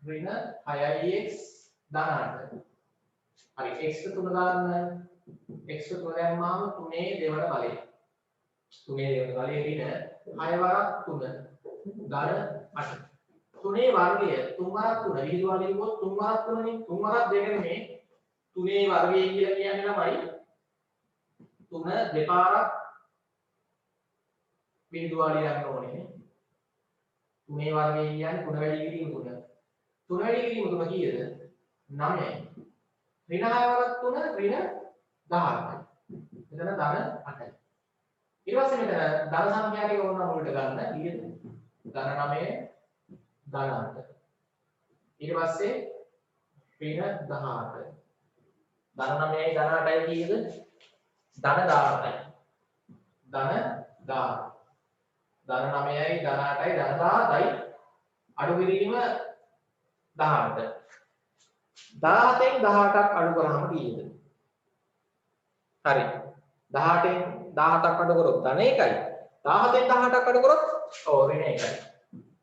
ඍණ 6x ධන 8. හරි x 3 දාන්න. x 3 දැම්මාම 3 දෙවන බලය. 3 දෙවන බලය ඍණ 6 වරක් 3 ධන 8. 3 වර්ගය 3 වරක් 3 විහිදුවා ලියුවොත් 3 වරක් 3නේ. 3 වරක් දෙක නෙමෙයි. 3 වර්ගය කියලා කියන්නේ ළමයි 3 දෙපාරක් විහිදුවා ලියන්න ඕනේ. 3 වර්ගය කියන්නේ 3 වැඩි කිරීම 3. 3 වැඩි කිරීම 3 කීයද? 9යි. ඍණ 6 වරක් 3 ඍණ 18යි. එතන ධන 8යි. ඊට පස්සේ මෙතන ධන සංඛ්‍යා ටික ඕන නම් උඩට ගන්න. කීයද? ධන 9 ධන 8. ඊට පස්සේ ඍණ 18. ධන 9යි ධන 8යි කීයද? ධන 18යි. ධන 10. ධන 9යි ධන 8යි ධන 17යි. අඩු කිරීම 18. 17න් 18ක් අඩු කරාම කීයද? හරි. 18න් 17ක් අඩු කරොත් ධන 1යි. 17න් 18ක් අඩු කරොත් ඍණ 1යි.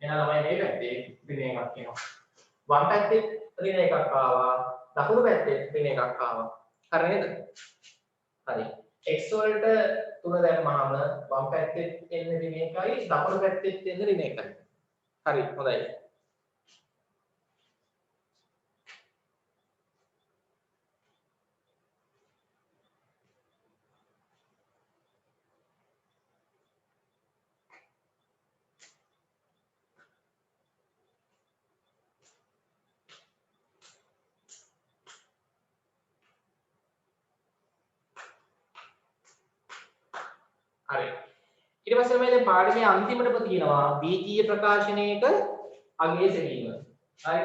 එහෙනම් ළමයි මේ පැත්තේ ඍණ 1ක් එනවා. වම් පැත්තේ ඍණ 1ක් ආවා. දකුණු පැත්තේ ඍණ 1ක් ආවා. හරි නේද? හරි. x වලට 3 දැම්මහම වම් පැත්තේ එන්නේ ඍණ 1යි, දකුණු පැත්තේ එන්නේ ඍණ 1යි. හරි. හොඳයි. හරි. ඊට පස්සේ මේ දැන් පාඩමේ අන්තිමටම තියෙනවා බීජීය ප්‍රකාශනයක අගය සෙවීම. හරි.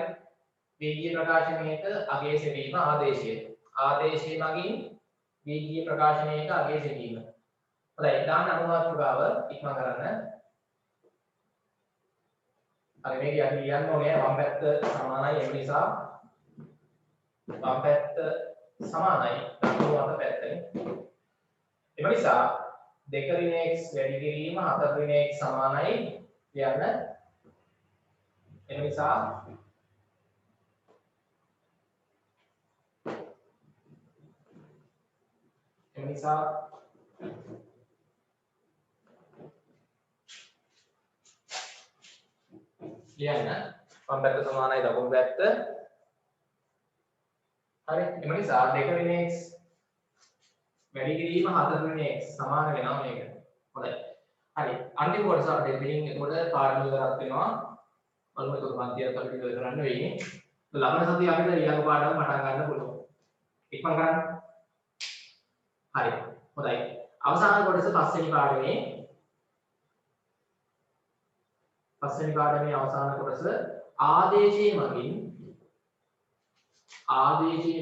බීජීය ප්‍රකාශනයක අගය සෙවීම ආදේශය. ආදේශය මගින් බීජීය ප්‍රකාශනයක අගය සෙවීම. හොඳයි. දාන්න අනුමාත්‍රකාව ඉක්මන් කරන්න. හරි මේක අපි ලියන්න ඕනේ වම් පැත්ත සමානයි ඒ නිසා වම් පැත්ත සමානයි දකුණු අත පැත්තයි. ඒ නිසා 2 ඍණ x වැඩි කිරීම 4 ඍණ x සමානයි කියන්න. ඒ නිසා කියන්න වම් පැත්ත සමානයි දකුණු පැත්ත. හරි. ඒ නිසා 2 ඍණ x වැඩි කිරීම 4 ඍණ x සමාන වෙනවා මේක. හොඳයි. හරි. අන්තිම කොටස අපිට දෙමින් එතකොට පාඩම ඉවරක් වෙනවා. බලමු ඒක මන්තියක් අපිට ඉවර කරන්න වෙන්නේ. ලබන සතිය අපිට ඊළඟ පාඩම පටන් ගන්න පුළුවන්. ඉක්මන් කරන්න. හරි. හොඳයි. අවසාන කොටස පස්වෙනි පාඩමේ අවසාන කොටස ආදේශයේ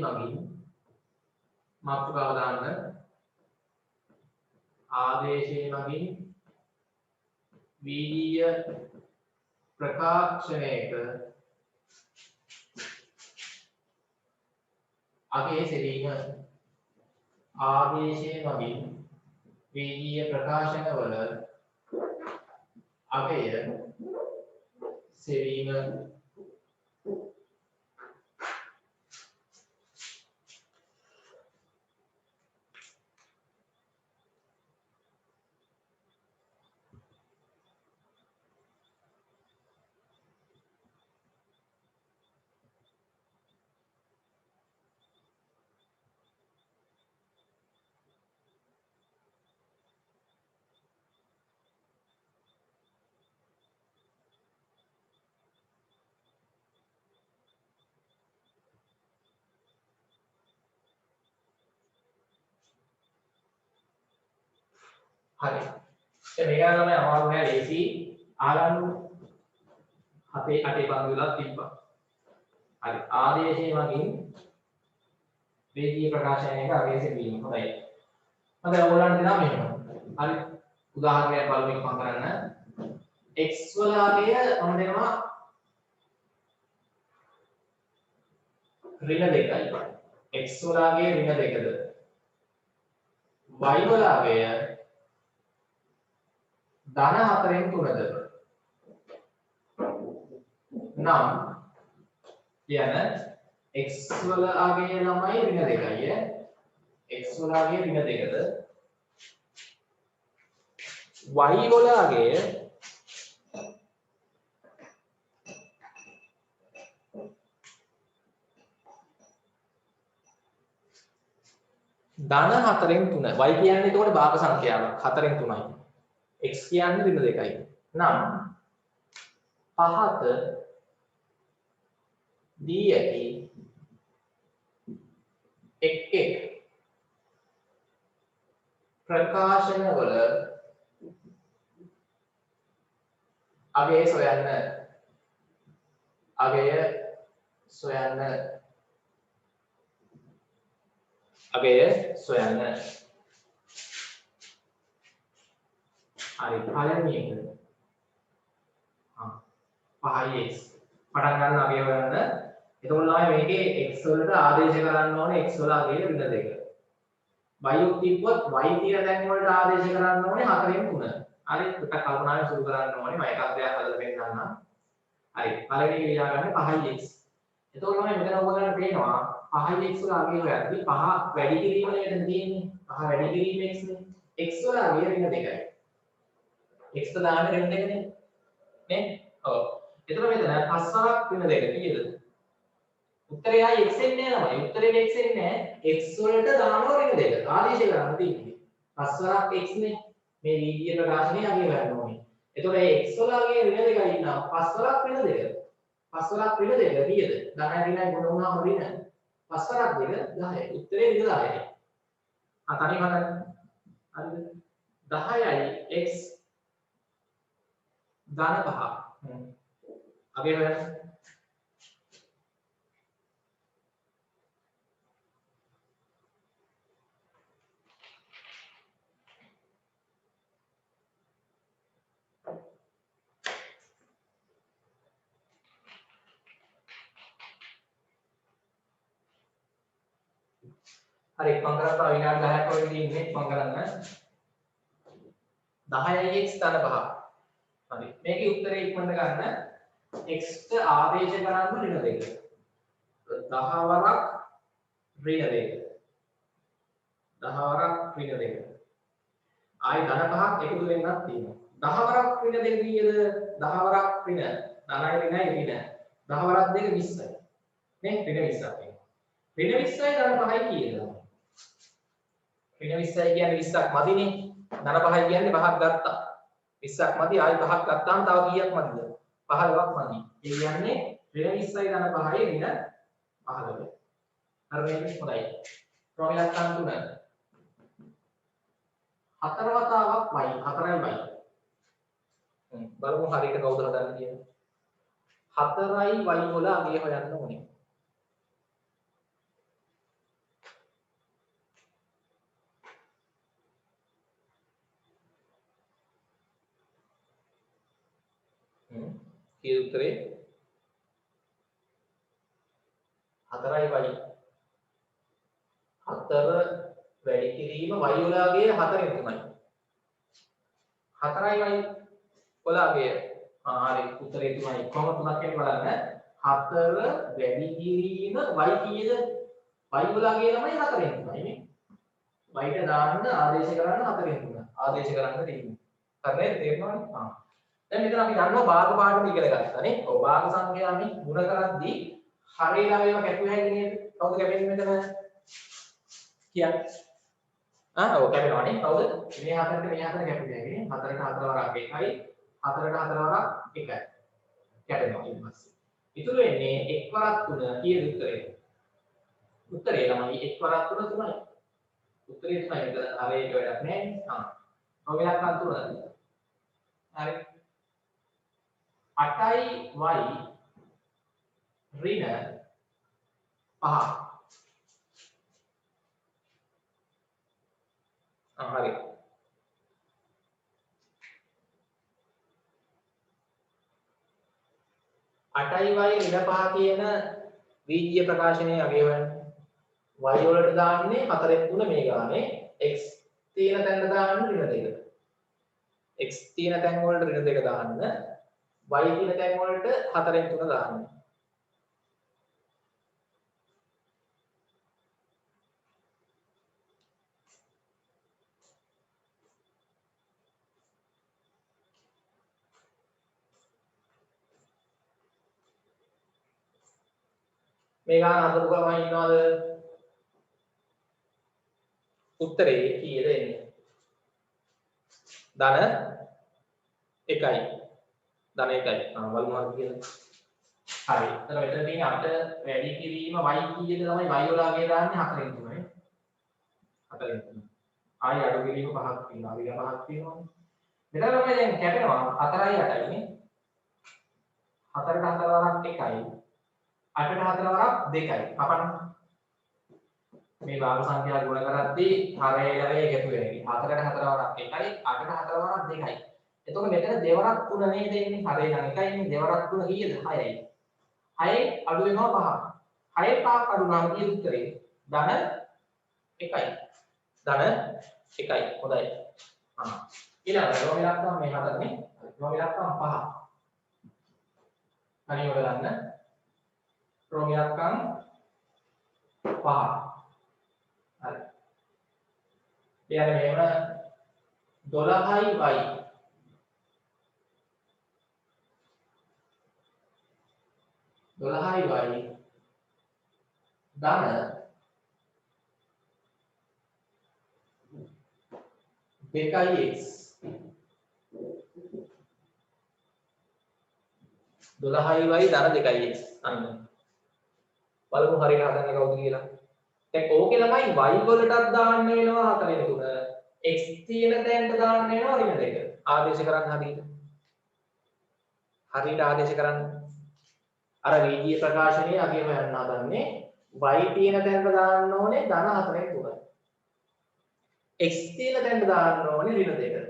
මගින් මාතෘකාව දාන්න. ආදේශයේ මගින් වීර්ය ප්‍රකාශනයක අගය සෙවීම ආදේශයේ මගින් වීදීය ප්‍රකාශනවල අගය සෙවීම හරි. දැන් මේක තමයි අමාරු නෑ ලේසි. ආලන් 7 8 බඳුලා තිබ්බා. හරි. ආදේශයේ මගින් වේගීය ප්‍රකාශනයක අගය සෙවීම. හොඳයි. මම දැන් ඔයගොල්ලන්ට දෙනවා මෙහෙම. හරි. උදාහරණයක් බලමු මම කරන්න. x වල අගය මම දෙනවා ඍණ 2යි. x වල අගය ඍණ 2ද. y වල අගය ධන 4න් 3ද. නම් කියන x වල අගය ළමයි ඍණ 2යි. x වල අගය ඍණ 2ද. y වල අගය ධන 4න් 3. y කියන්නේ එතකොට භාග සංඛ්‍යාවක් 4න් 3යි. x කියන්නේ ඍණ 2යි. නම් පහත දී ඇති එක් ප්‍රකාශනවල අගය සොයන්න. අගය සොයන්න. අගය සොයන්න. හරි. පළවෙනි එක 5x පටන් ගන්න අගය හොයන්න. එතකොට තමයි මේකේ x වලට ආදේශ කරන්න ඕනේ x වල අගය ඍණ 2. y උත් තිබ්බොත් y තියෙන තැන් වලට ආදේශ කරන්න ඕනේ 4න් 3. හරි. පුතක් කල්පනාවෙන් සුදු කරන්න ඕනේ. මම එකක් දෙයක් හදලා පෙන්නන්නම්. හරි. පළවෙනි එක ලියා ගන්න 5x. එතකොට තමයි මෙතන ඔයගොල්ලන්ට පේනවා 5x වල අගය හොයද්දී 5 වැඩි කිරීම නේද තියෙන්නේ. 5 වැඩි කිරීම x නේ. x වල අගය ඍණ 2යි. x ට දාන්න ඍණ 2 නේ. නේ? ඔව්. එතකොට මෙතන 5 වරක් ඍණ 2 කීයද? උත්තරේ ආයි x එන්නේ නැහැ ළමයි. උත්තරේ x එන්නේ නැහැ. x වලට දානවා ඍණ 2. ආදේශ කරන්න තියෙන්නේ. 5 වරක් x නේ. මේ වීදීය ප්‍රකාශනයේ අගය ගන්න ඕනේ. එතකොට මේ x වල අගය ඍණ 2යි ඉන්නවා. 5 වරක් ඍණ 2. 5 වරක් ඍණ 2 කීයද? 10යි ඍණයි ගුණ වුණාම ඍණ 5 වරක් 2 10යි. උත්තරේ ඍණ 10යි. තනියම හදන්න. හරිද? 10යි x ධන 5. අගය හොයන්න. හරි මම කරලා විනාඩි 10ක් වගේ ඉන්නේ මම කරන්න 10යි x ධන 5. හරි මේකේ උත්තරේ ඉක්මනට ගන්න x ට ආදේශ කරන්න ඍණ 2. 10 වරක් ඍණ 2. 10 වරක් ඍණ 2. ආයි ධන 5ක් එකතු වෙන්නත් තියෙනවා. 10 වරක් ඍණ 2 කීයද? 10 වරක් ඍණ 9යි ඍණයි ඍණ 10 වරක් 2 20යි. නේ ඍණ 20ක් වෙනවා. ඍණ 20යි ධන 5යි කීයද? ඍණ 20යි කියන්නේ 20ක් මදිනේ. ධන 5යි කියන්නේ 5ක් ගත්තා. 20ක් මදි ආයි 5ක් ගත්තාම තව කීයක් මදිද? 15ක් මදි. ඒ කියන්නේ ඍණ 20යි ධන 5යි ඍණ 15. හරි මේක හොඳයි. ප්‍රමිලක්කන් 3. හතර වතාවක් y 4යි y. බලමු හරියට කවුද හදන්නේ කියලා. 4යි y වල අගය හොයන්න ඕනේ. කීයද උත්තරේ 4යි y 4 වැඩි කිරීම y වලගේ 4ෙන් 3යි 4යි y වලගේ හරි උත්තරේ 3යි කොහොම 3ක් කියලා බලන්න 4 වැඩි කිරීම y කීයද y වලගේ ළමයි 4ෙන් 3යි නේ y ට දාන්න ආදේශ කරන්න 4ෙන් 3 ආදේශ කරන්න තියෙන්නේ හරිද තේරෙනවද දැන් මෙතන අපි දන්නවා භාග පාඩම ඉගෙන ගත්තා නේ ඔව් භාග සංඛ්‍යාවනේ ගුණ කරද්දී හරේ ළමයිව කැපුවේ හැටි නේද කවුද කැපෙන්නේ මෙතන කියන්නේ ඔව් කැපෙනවනේ කවුද මේ හතරට මේ හතර කැපුවේ හැටි නේ හතරට හතර වරක් 1යි හතරට හතර වරක් 1යි කැපෙනවා ඊට පස්සේ ඉතුරු වෙන්නේ එක් වරක් 3 කීයද උත්තරේ ළමයි එක් වරක් 3 3යි උත්තරේ 3යි මෙතන හරේට වැඩක් නැහැ ඔයගලක් අන්ත 3 හරි 8යි y ඍණ 5 හරි 8යි y ඍණ 5 කියන වීජීය ප්‍රකාශනයේ අගය වෙන y වලට දාන්නේ 4න් 3 මේ ගානේ x තියෙන තැනට දාන්න ඍණ 2 x තියෙන තැන් වලට ඍණ 2 දාන්න y තියෙන තැන් වලට 4න් 3 දාන්න මේ ගාන අදපු ගමන් ඉන්නවද උත්තරේ කීයද එන්නේ ධන 1යි ධන 1යි බලමු අර කියලා හරි එතන මෙතන තියෙන අපිට වැඩි කිරීම y කීයද තමයි y වලගේ දාන්නේ 4න් 3නේ 4න් 3 ආයි අඩු කිරීම 5ක් තියෙනවා විල 5ක් තියෙනවානේ මෙතන තමයි දැන් කැපෙනවා 4යි 8යි නේ 4ට 4 වරක් 1යි 8ට 4 වරක් 2යි කපන්න මේ භාග සංඛ්‍යා ගුණ කරද්දී හරේ ළමයි එකතු වෙනවා 4ට 4 වරක් 1යි 8ට 4 වරක් 2යි එතකොට මෙතන දෙවරක් 3 නේද එන්නේ හරේ නම් 1යි නේ දෙවරක් 3 කීයද 6යි 6යි අඩු වෙනවා 5 6න් 5ක් අඩු නම් කීයද උත්තරේ ධන 1යි ධන 1යි හොඳයි ඊළඟට රෝම ඉලක්කම් මේ හතරනේ රෝම ඉලක්කම් 5 අනිවාර්ය ගන්න රෝම ඉලක්කම් 5 හරි ඊළඟ මේවන 12යි y 12යි y ධන 2යි x 12යි y ධන 2යි x අන්න බලමු හරියට හදන්නේ කවුද කියලා දැන් ඕකේ ළමයි y වලටත් දාන්න වෙනවා 4න් 3 x තියෙන තැනට දාන්න වෙනවා ඍණ 2 ආදේශ කරන්න හරියට ආදේශ කරන්න අර වීජීය ප්‍රකාශනයේ අගය හොයන්න හදන්නේ y තියෙන තැනට දාන්න ඕනේ ධන 4න් 3 x තියෙන තැනට දාන්න ඕනේ ඍණ 2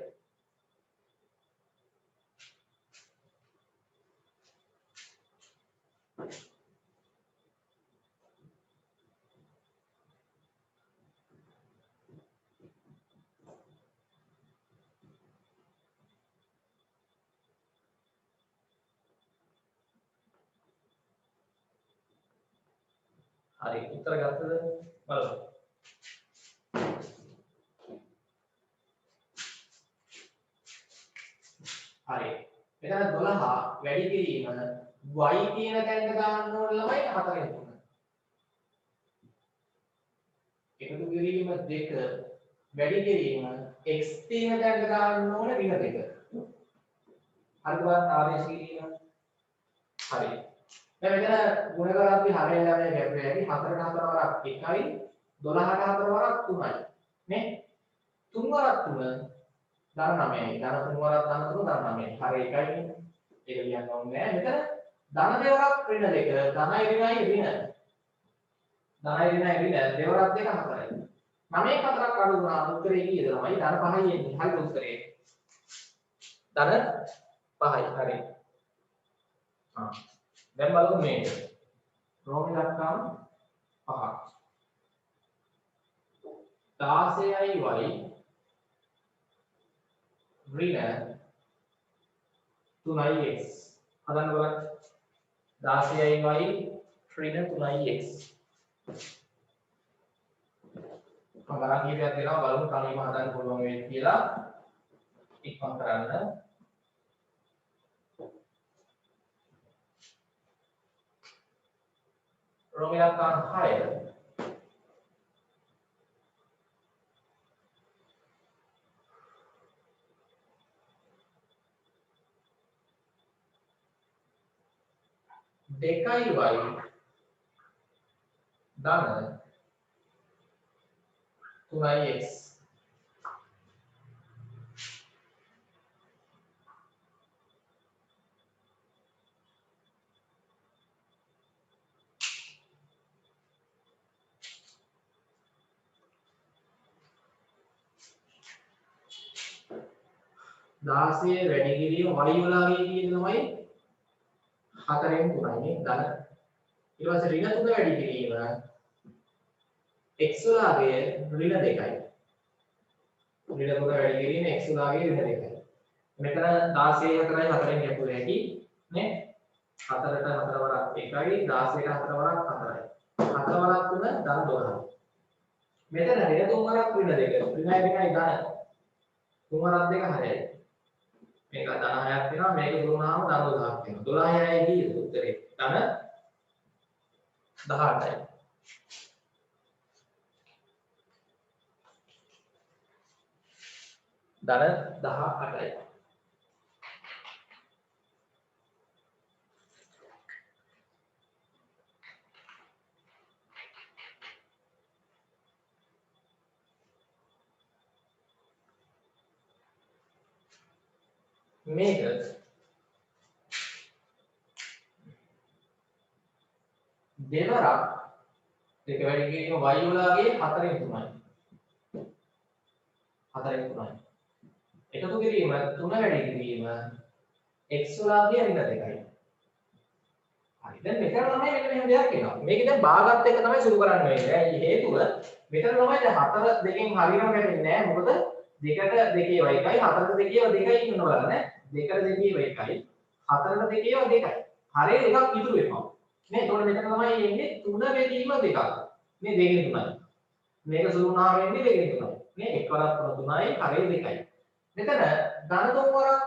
හරි උත්තර ගත්තද බලමු හරි මෙතන 12 වැඩි කිරීම y තියෙන තැනට දාන්න ඕන ළමයි 4න් 3 එකතු කිරීම 2 වැඩි කිරීම x තියෙන තැනට දාන්න ඕන ඍණ 2 හරිද බලන්න ආදේශ කිරීම හරි දැන් මෙතන ගුණ කරද්දී හරේ ළමයි ගැප්පේ ඇති 4ට 4 වරක් 1යි 12ට 4 වරක් 3යි නේ 3 වරක් 3 ධන 9යි ධන 3 වරක් ධන 3 ධන 9යි හරේ 1යි නේ ඒක ලියන්න ඕනේ නෑ මෙතන ධන දෙවරක් ඍණ 2 ධනයි ඍණයි ඍණ ධනයි ඍණයි ඍණ දෙවරක් 2 4යි 9 4ක් අඩු වුණා උත්තරේ කීයද ළමයි ධන 5යි එන්නේ හරි උත්තරේ ධන 5යි හරි ආ දැන් බලමු මේක. රෝම ඉලක්කම් 5ක්. 16යි y ඍණ 3යි x. හදන්න බලන්න. 16යි y ඍණ 3යි x. මම ගණන් කීපයක් දෙනවා බලමු තනියම හදන්න පුළුවන් වේද කියලා. ඉක්මන් කරන්න. රෝම ඉලක්කම් 6 2යි y ධන 3යි x. දාසය වැඩි කිරීම y වලාගේ කියන තමයි 4න් 3යි ධන. ඊට පස්සේ ඍණ 3 වැඩි කිරීම x වලාගේ ඍණ 2යි. ඍණ 3 වැඩි කිරීම x වලාගේ ඍණ 2යි. මෙතන 16 4යි 4න් ගැටුව හැකි නේ. 4ට 4 වරක් 1යි 16ට 4 වරක් 4යි. 4 වරක් 3 ධන 12යි. මෙතන ඍණ 3 වරක් ඍණ 2. ඍණ 2යි ධන 3 වරක් 2 6යි. මේක ධන 6ක් වෙනවා මේක දුන්නාම ධන 12ක් වෙනවා 12යි කීයද උත්තරේ ධන 18යි ධන 18යි මේක දෙවරක් දෙක වැඩි කිරීම y වලාගේ 4න් 3යි 4න් 3යි එකතු කිරීම 3 වැඩි කිරීම x වලාගේ ඍණ 2යි හරි දැන් මෙතන තමයි මෙන්න මෙහෙම දෙයක් එනවා මේක දැන් භාගත් එක තමයි සුළු කරන්න වෙන්නේ ඒ හේතුව මෙතන තමයි දැන් 4 දෙකෙන් හරියම කැපෙන්නේ නැහැ මොකද 2ට 2 y එකයි 4ට 2 2යි ඉන්න බලන්න 2ට 2 y එකයි 4ට 2 2යි හරිය එකක් ඉතුරු වෙනවා නේ එතකොට මෙතන තමයි එන්නේ 3 බෙදීම 2ක් මේ 2කින් 3යි මේක සුළු වුණාම එන්නේ 2කින් 3යි නේ 1 වරක් 3යි හරිය 2යි මෙතන ධන 3 වරක්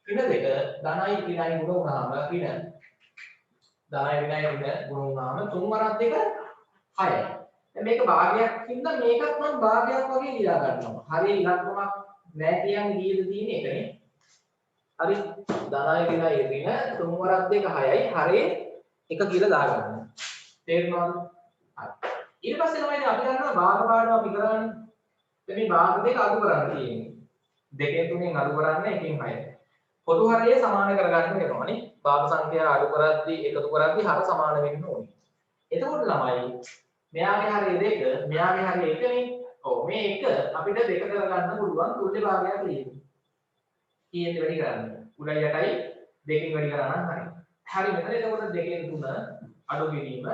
ඍණ 2 ධනයි ඍණයි ගුණ වුණාම ඍණ ධනයි ඍණයි ගුණ වුණාම 3 වරක් 2 6යි දැන් මේක භාගයක් හින්දා මේකත් මම භාගයක් වගේ ලියා ගන්නවා හරිය ඉලක්කමක් නැහැ කියන්නේ කීයද තියෙන්නේ එකනේ හරි ධනයි ඍණයි ඍණ 3 වරක් 2 6යි හරිය එක කියලා දාගන්න. තේරුණාද? හරි. ඊට පස්සේ තමයි අපි ගන්නවා භාග පාඩම අපි කරන්නේ. මේ භාග දෙක අඩු කරන්න තියෙන්නේ. දෙකෙන් තුනෙන් අඩු කරන්න එකෙන් 6. පොදු හරය සමාන කරගන්න වෙනවනේ. භාග සංඛ්‍යා අඩු කරද්දී එකතු කරද්දී හර සමාන වෙන්න ඕනේ. එතකොට ළමයි මෙයාගේ හරිය 2 මෙයාගේ හරිය 1නේ. ඔව් මේ 1 අපිට දෙක කරගන්න පුළුවන් තුල්‍ය භාගයක් ලියන්න. කීයද වැඩි කරන්නේ? උඩයි යටයි දෙකෙන් වැඩි කරා නම් හරියි. හරි මෙතන එතකොට 2කින් 3 අඩු කිරීම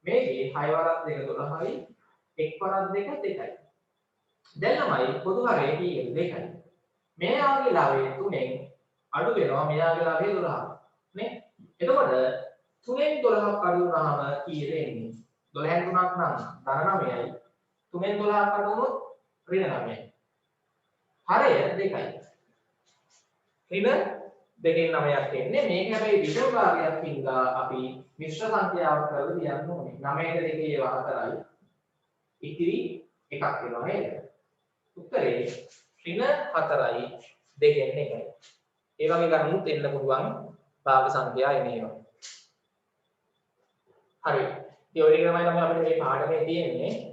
මේකේ 6 වරක් 2 12යි 1 වරක් 2 2යි දැන් ළමයි පොදු හරය කීයද 2යි මෙයාගේ ලාභයේ 3ෙන් අඩු වෙනවා මෙයාගේ ලාභයේ 12 නේ එතකොට 3ෙන් 12ක් අඩු වුණාම කීයද එන්නේ 12න් 3ක් නම් ධන 9යි 3ෙන් 12ක් අඩු වුණොත් ඍණ 9යි හරය 2යි ඍණ දෙකෙන් 9ක් එන්නේ මේක හැබැයි විෂම භාගයක් හින්දා අපි මිශ්‍ර සංඛ්‍යාවක් කරලා ලියන්න ඕනේ 9ට 2 ඒවා 4යි ඉතිරි එකක් වෙනවා නේද උත්තරේ ඍණ 4යි දෙකෙන් 1යි ඒ වගේ ගන්නත් එන්න පුළුවන් භාග සංඛ්‍යා එනේවා හරි ඉතින් ඔය ටික තමයි අපිට මේ පාඩමේ තියෙන්නේ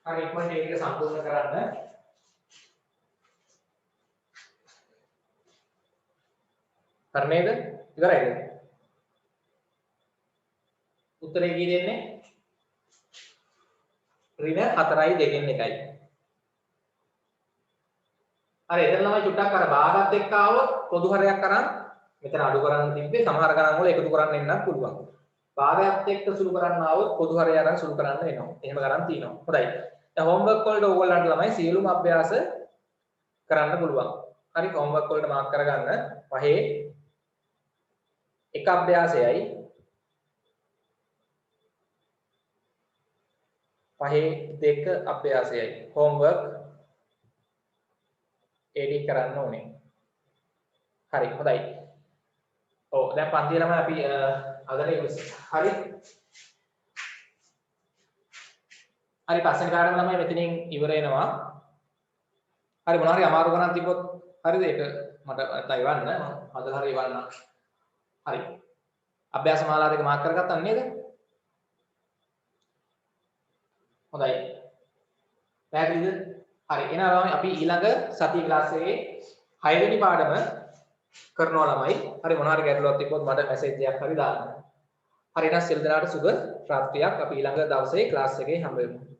හරි ඉක්මනට ඒක සම්පූර්ණ කරන්න. හරි නේද? ඉවරයිද? උත්තරේ කී දෙන්නේ? ඍණ 4යි 2න් 1යි. හරි එතන ළමයි චුට්ටක් අර භාගات එක්ක ආවොත් පොදු හරයක් අරන් මෙතන අඩු කරන්න තිබ්බේ සමහර ගණන් වල එකතු කරන්න එන්නත් පුළුවන්. භාගات එක්ක සුළු කරන්න ආවොත් පොදු හරය අරන් සුළු කරන්න වෙනවා. එහෙම ගණන් තියෙනවා. හොඳයි. දැන් හෝම්වර්ක් වලට ඕගොල්ලන්ට ළමයි සියලුම අභ්‍යාස කරන්න පුළුවන්. හරි හෝම්වර්ක් වලට මාක් කරගන්න. පහේ එක අභ්‍යාසයයි පහේ දෙක අභ්‍යාසයයි හෝම්වර්ක් එඩිට් කරන්න ඕනේ. හරි හොඳයි. ඔව් දැන් පන්තිය ළමයි අපි අදට හරි. හරි පස්වෙනි කාර්යය ළමයි මෙතනින් ඉවර වෙනවා. හරි මොනවා හරි අමාරු ගණන් තිබ්බොත් හරිද ඒක මට නැත්නම් ඉවන්න මම හදලා හරි ඉවන්න. හරි. අභ්‍යාස මාලා දෙක මාක් කරගත්තා නේද? හොඳයි. පැහැදිලිද? හරි. එහෙනම් අපි ඊළඟ සතියේ ක්ලාස් එකේ 6 වෙනි පාඩම කරනවා ළමයි. හරි මොනවා හරි ගැටලුවක් තිබ්බොත් මට මැසේජ් එකක් හරි දාන්න. හරි එහෙනම් සියලු දෙනාට සුබ රාත්‍රියක්. අපි ඊළඟ දවසේ ක්ලාස් එකේ හම්බ වෙමු.